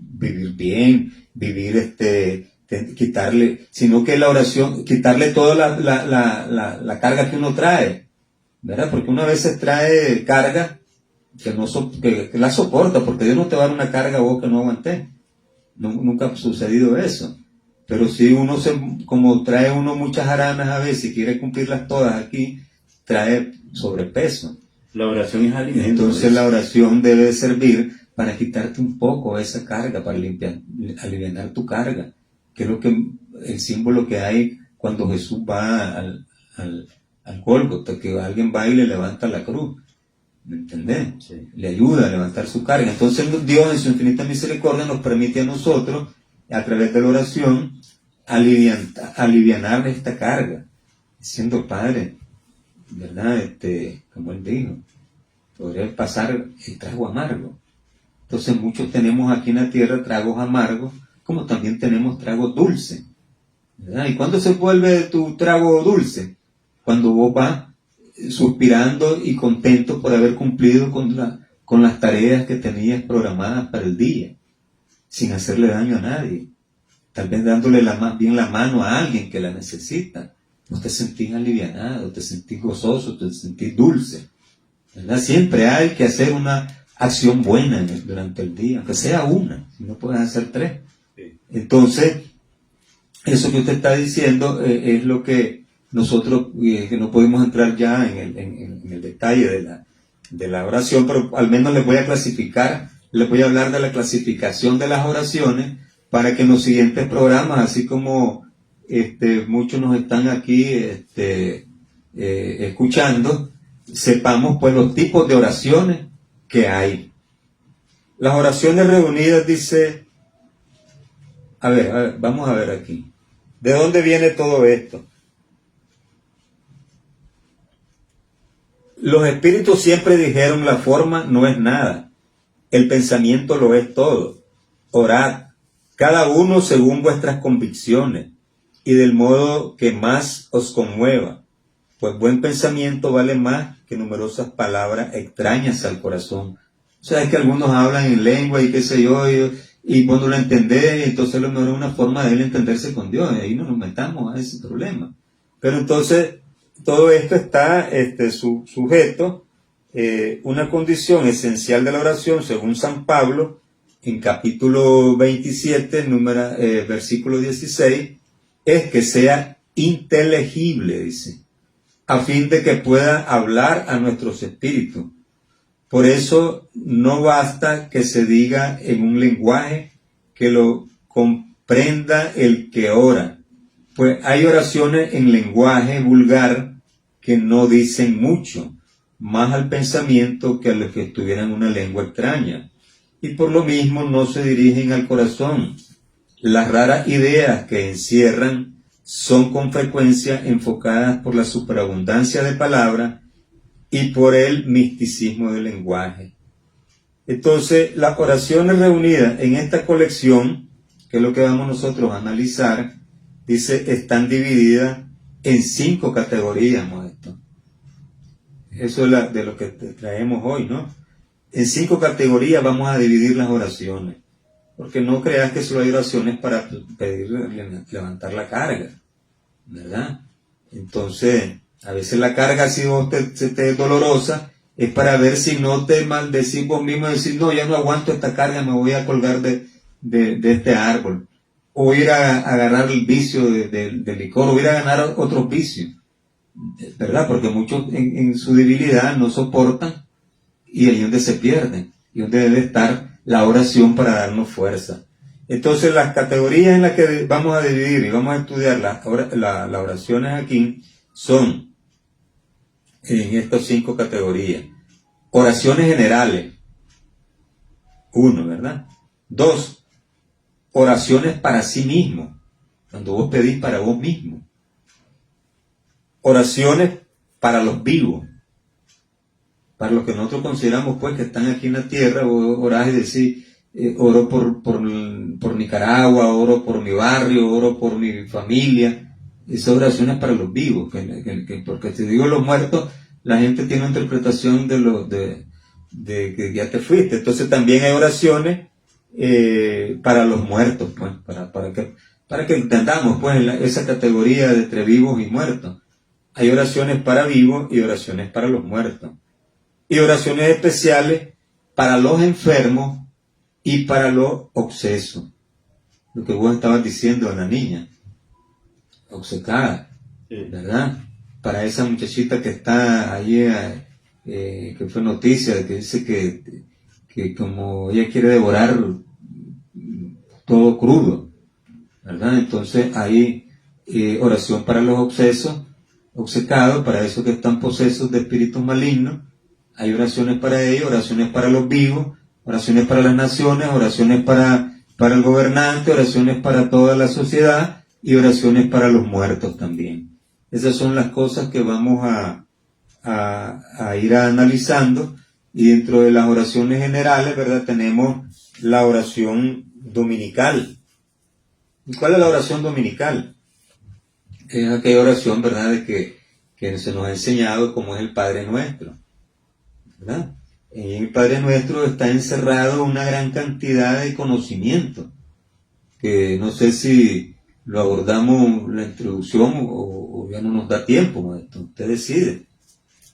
bien, quitarle, sino que la oración, quitarle toda la carga que uno trae, ¿verdad? Porque uno a veces trae carga que la soporta, porque Dios no te va a dar una carga a vos que no aguantes. Nunca ha sucedido eso. Pero si uno como trae uno muchas aranas a veces y quiere cumplirlas todas aquí, trae sobrepeso. La oración es alimento. Entonces la oración debe servir para quitarte un poco esa carga, para aliviar tu carga, que es el símbolo que hay cuando Jesús va al Gólgota, que alguien va y le levanta la cruz, ¿me entendés? Sí. Le ayuda a levantar su carga. Entonces Dios en su infinita misericordia nos permite a nosotros, a través de la oración, aliviar esta carga, siendo Padre, ¿verdad? Como Él dijo, podría pasar el trago amargo. Entonces muchos tenemos aquí en la tierra tragos amargos, como también tenemos tragos dulces, ¿verdad? ¿Y cuándo se vuelve tu trago dulce? Cuando vos vas suspirando y contento por haber cumplido con las tareas que tenías programadas para el día, sin hacerle daño a nadie, tal vez dándole más bien la mano a alguien que la necesita. Vos te sentís alivianado, te sentís gozoso, te sentís dulce, ¿verdad? Siempre hay que hacer una acción buena durante el día, aunque sea una, si no puedes hacer 3. Entonces, eso que usted está diciendo es lo que nosotros, que no podemos entrar ya en el detalle de la oración, pero al menos les voy a hablar de la clasificación de las oraciones, para que en los siguientes programas, así como muchos nos están aquí escuchando, sepamos pues los tipos de oraciones que hay. Las oraciones reunidas dice, a ver, vamos a ver aquí, ¿de dónde viene todo esto? Los espíritus siempre dijeron, la forma no es nada, el pensamiento lo es todo. Orad, cada uno según vuestras convicciones y del modo que más os conmueva. pues buen pensamiento vale más que numerosas palabras extrañas al corazón. O sea, es que algunos hablan en lengua y qué sé yo, y cuando lo entendés, entonces lo mejor es una forma de él entenderse con Dios, y ahí no nos metamos a ese problema. Pero entonces, todo esto está sujeto, una condición esencial de la oración, según San Pablo, en capítulo 27, versículo 16, es que sea inteligible, dice, a fin de que pueda hablar a nuestros espíritus. Por eso no basta que se diga en un lenguaje que lo comprenda el que ora, pues hay oraciones en lenguaje vulgar que no dicen mucho, más al pensamiento que a los que estuvieran una lengua extraña, y por lo mismo no se dirigen al corazón. Las raras ideas que encierran son con frecuencia enfocadas por la superabundancia de palabras y por el misticismo del lenguaje. Entonces, las oraciones reunidas en esta colección, que es lo que vamos nosotros a analizar, dice, están divididas en 5 categorías, Modesto. Eso es de lo que traemos hoy, ¿no? En 5 categorías vamos a dividir las oraciones. Porque no creas que solo hay oraciones para pedir levantar la carga, ¿verdad? Entonces, a veces la carga, si vos te es dolorosa, es para ver si no te maldecís vos mismo y decir, no, ya no aguanto esta carga, me voy a colgar de este árbol. O ir a agarrar el vicio del licor, o ir a ganar otros vicios, ¿verdad? Porque muchos en su debilidad no soportan y ahí es donde se pierden, y donde debe estar la oración para darnos fuerza. Entonces, las categorías en las que vamos a dividir y vamos a estudiar las oraciones aquí son en estas 5 categorías. Oraciones generales. 1, ¿verdad? 2, oraciones para sí mismo, cuando vos pedís para vos mismo. Oraciones para los vivos, para los que nosotros consideramos pues que están aquí en la tierra. Vos orás y decís, oro por Nicaragua, oro por mi barrio, oro por mi familia. Esas oraciones para los vivos, porque si digo los muertos, la gente tiene una interpretación de que ya te fuiste. Entonces también hay oraciones para los muertos, pues, para que entendamos pues esa categoría de entre vivos y muertos. Hay oraciones para vivos y oraciones para los muertos. Y oraciones especiales para los enfermos y para los obsesos. Lo que vos estabas diciendo a la niña, obcecada, ¿verdad? Para esa muchachita que está allí, que fue noticia, que dice que como ella quiere devorar todo crudo, ¿verdad? Entonces hay oración para los obcecados, para esos que están posesos de espíritus malignos. Hay oraciones para ellos, oraciones para los vivos, oraciones para las naciones, oraciones para el gobernante, oraciones para toda la sociedad y oraciones para los muertos también. Esas son las cosas que vamos a ir analizando, y dentro de las oraciones generales, ¿verdad? Tenemos la oración dominical. ¿Y cuál es la oración dominical? Es aquella oración, ¿verdad?, de que se nos ha enseñado como es el Padre Nuestro, ¿verdad? En el Padre Nuestro está encerrado una gran cantidad de conocimiento, que no sé si lo abordamos en la introducción o ya no nos da tiempo, esto usted decide.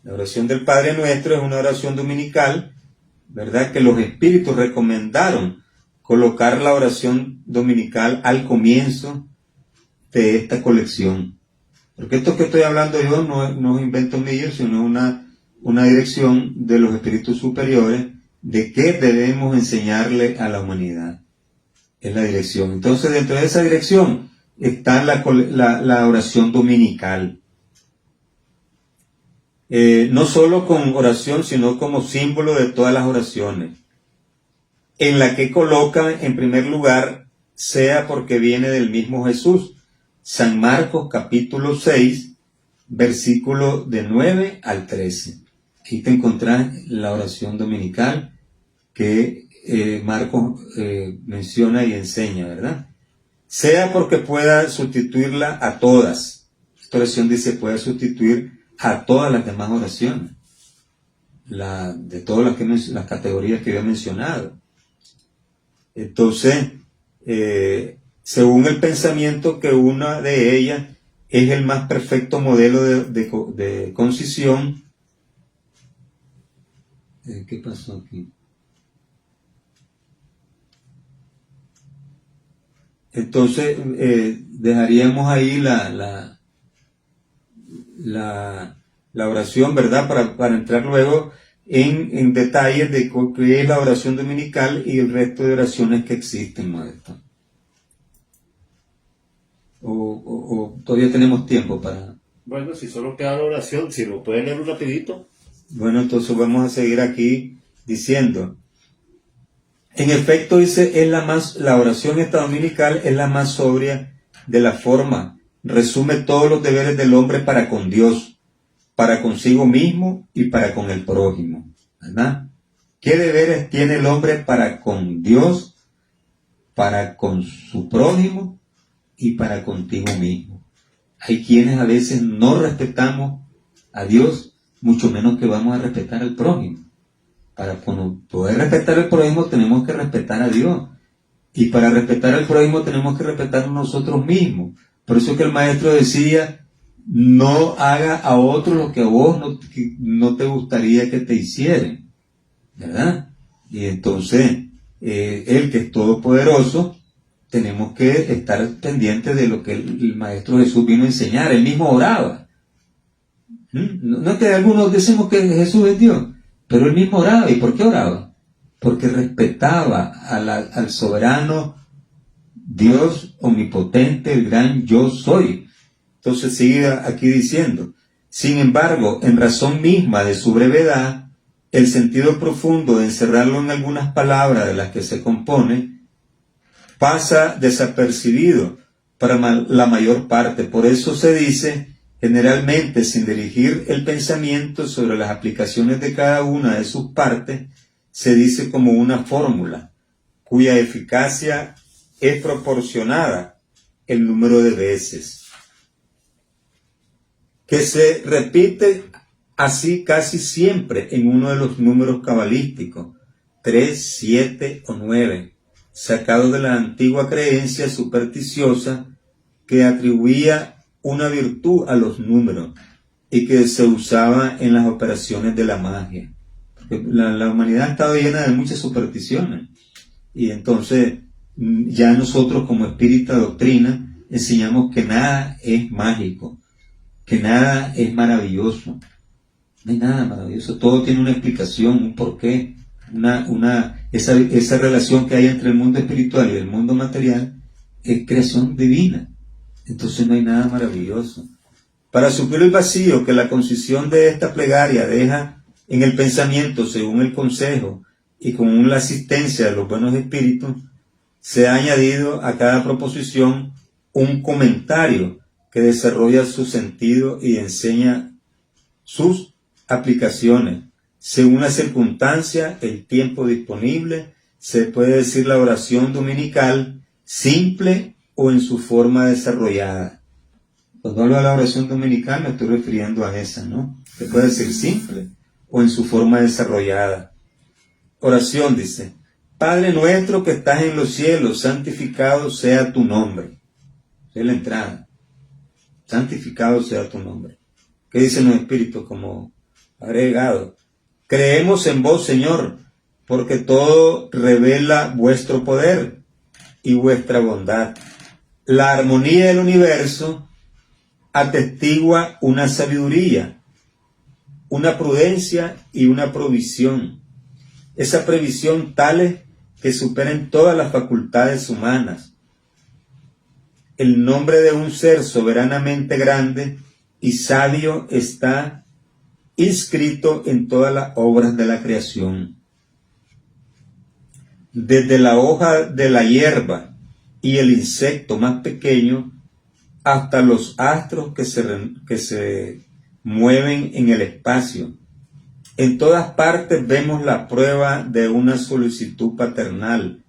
La oración del Padre Nuestro es una oración dominical, ¿verdad?, que los espíritus recomendaron colocar la oración dominical al comienzo de esta colección. Porque esto que estoy hablando yo no es invento mío, sino una dirección de los espíritus superiores de qué debemos enseñarle a la humanidad. Es la dirección. Entonces, dentro de esa dirección está la oración dominical. No solo con oración, sino como símbolo de todas las oraciones, en la que coloca en primer lugar, sea porque viene del mismo Jesús, San Marcos capítulo 6, versículo de 9 al 13. Aquí te encontrás la oración dominical que Marcos menciona y enseña, ¿verdad? Sea porque pueda sustituirla a todas. Esta oración dice, puede sustituir a todas las demás oraciones, de todas las categorías que había mencionado. Entonces, según el pensamiento que una de ellas es el más perfecto modelo de concisión. ¿Qué pasó aquí? Entonces, dejaríamos ahí la oración, ¿verdad? Para entrar luego en detalles de qué es la oración dominical y el resto de oraciones que existen, maestro. O todavía tenemos tiempo para... Bueno, si solo queda la oración, si lo pueden leer un rapidito. Bueno, entonces vamos a seguir aquí diciendo. En efecto, dice, la oración esta dominical es la más sobria de la forma. Resume todos los deberes del hombre para con Dios, para consigo mismo y para con el prójimo, ¿verdad? ¿Qué deberes tiene el hombre para con Dios, para con su prójimo y para contigo mismo? Hay quienes a veces no respetamos a Dios, mucho menos que vamos a respetar al prójimo. Para poder respetar al prójimo tenemos que respetar a Dios. Y para respetar al prójimo tenemos que respetar a nosotros mismos. Por eso que el maestro decía, no haga a otro lo que a vos no te gustaría que te hicieran, ¿verdad? Y entonces, Él que es todopoderoso, tenemos que estar pendientes de lo que el Maestro Jesús vino a enseñar. Él mismo oraba. No es que algunos decimos que Jesús es Dios, pero Él mismo oraba. ¿Y por qué oraba? Porque respetaba al soberano Dios omnipotente, el gran yo soy. Entonces sigue aquí diciendo, sin embargo, en razón misma de su brevedad, el sentido profundo de encerrarlo en algunas palabras de las que se compone, pasa desapercibido para la mayor parte. Por eso se dice, generalmente, sin dirigir el pensamiento sobre las aplicaciones de cada una de sus partes, se dice como una fórmula, cuya eficacia es proporcionada el número de veces, que se repite así casi siempre en uno de los números cabalísticos, 3, 7 o 9, sacado de la antigua creencia supersticiosa que atribuía una virtud a los números y que se usaba en las operaciones de la magia. Porque la humanidad ha estado llena de muchas supersticiones y entonces ya nosotros como espírita doctrina enseñamos que nada es mágico, que nada es maravilloso. No hay nada maravilloso, todo tiene una explicación, un porqué, esa relación que hay entre el mundo espiritual y el mundo material es creación divina. Entonces no hay nada maravilloso. Para suplir el vacío que la concisión de esta plegaria deja en el pensamiento según el consejo y con la asistencia de los buenos espíritus, se ha añadido a cada proposición un comentario que desarrolla su sentido y enseña sus aplicaciones. Según la circunstancia, el tiempo disponible, se puede decir la oración dominical simple o en su forma desarrollada. Cuando hablo de la oración dominical me estoy refiriendo a esa, ¿no? Se puede decir simple o en su forma desarrollada. Oración dice, Padre nuestro que estás en los cielos, santificado sea tu nombre. Es la entrada. Santificado sea tu nombre. ¿Qué dicen los espíritus como agregado? Creemos en vos, Señor, porque todo revela vuestro poder y vuestra bondad. La armonía del universo atestigua una sabiduría, una prudencia y una provisión. Esa previsión tales que superen todas las facultades humanas. El nombre de un ser soberanamente grande y sabio está inscrito en todas las obras de la creación. Desde la hoja de la hierba y el insecto más pequeño hasta los astros que se mueven en el espacio. En todas partes vemos la prueba de una solicitud paternal.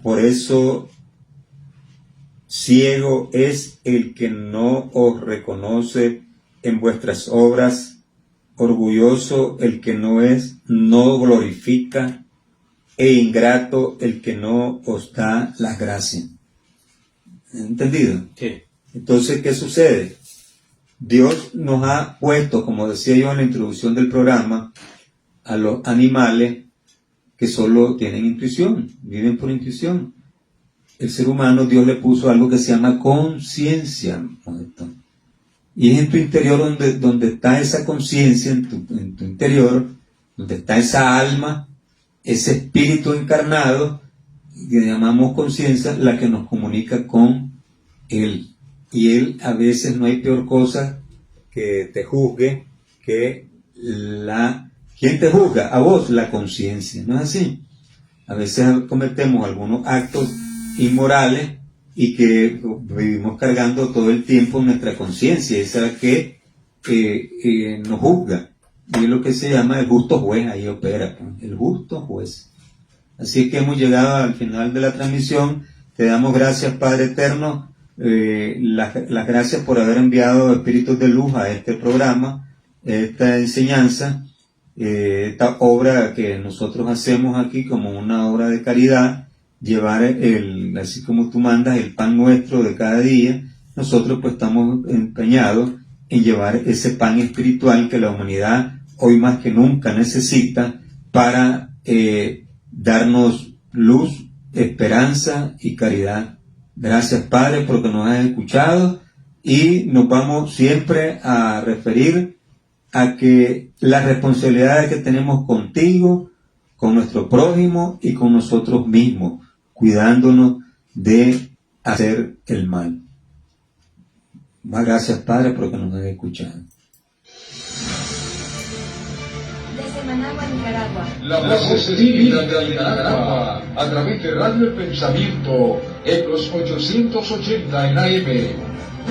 Por eso, ciego es el que no os reconoce en vuestras obras, orgulloso el que no glorifica, e ingrato el que no os da las gracias. ¿Entendido? Sí. Entonces, ¿qué sucede? Dios nos ha puesto, como decía yo en la introducción del programa, a los animales que solo tienen intuición, viven por intuición. El ser humano, Dios le puso algo que se llama conciencia. Y es en tu interior donde está esa conciencia, en tu interior, donde está esa alma, ese espíritu encarnado, que llamamos conciencia, la que nos comunica con Él. Y Él, a veces no hay peor cosa que te juzgue que ¿quién te juzga? A vos, la conciencia. ¿No es así? A veces cometemos algunos actos inmorales y que vivimos cargando todo el tiempo nuestra conciencia, esa que nos juzga. Y es lo que se llama el justo juez, ahí opera, el justo juez. Así es que hemos llegado al final de la transmisión. Te damos gracias, Padre Eterno, las gracias por haber enviado espíritus de luz a este programa, esta enseñanza, esta obra que nosotros hacemos aquí como una obra de caridad, llevar así como tú mandas, el pan nuestro de cada día. Nosotros pues estamos empeñados en llevar ese pan espiritual que la humanidad hoy más que nunca necesita para darnos luz, esperanza y caridad. Gracias, Padre, porque nos has escuchado, y nos vamos siempre a referir a que las responsabilidades que tenemos contigo, con nuestro prójimo y con nosotros mismos, cuidándonos de hacer el mal. Más gracias, Padre, porque nos has escuchado. Desde Managua, Nicaragua. La voz espírita de Nicaragua, a través de Radio El Pensamiento, Ecos 880 en AM.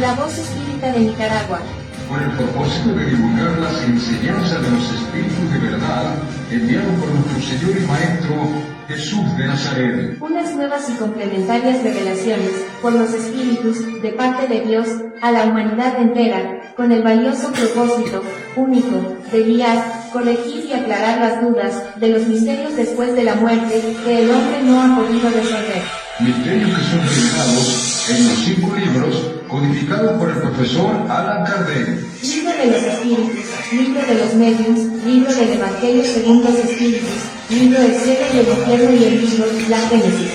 La voz espírita de Nicaragua. Con el propósito de divulgar las enseñanzas de los espíritus de verdad, enviado por nuestro Señor y Maestro Jesús de Nazaret. Unas nuevas y complementarias revelaciones, por los espíritus, de parte de Dios, a la humanidad entera, con el valioso propósito, único, de guiar, corregir y aclarar las dudas, de los misterios después de la muerte, que el hombre no ha podido resolver. Misterios que son revelados en los 5 libros codificados por el profesor Allan Kardec. Libro de los espíritus, libro de los mediums, libro del Evangelio según los espíritus, libro del cielo y el infierno y el libro, la Génesis.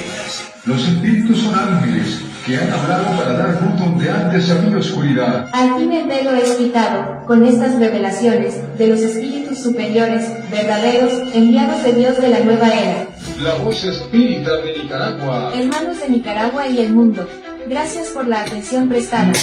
Los espíritus son ángeles que han hablado para dar luz donde antes había oscuridad. Al fin el velo es quitado, con estas revelaciones, de los espíritus superiores, verdaderos, enviados de Dios de la nueva era. La voz espírita de Nicaragua. Hermanos de Nicaragua y el mundo, gracias por la atención prestada.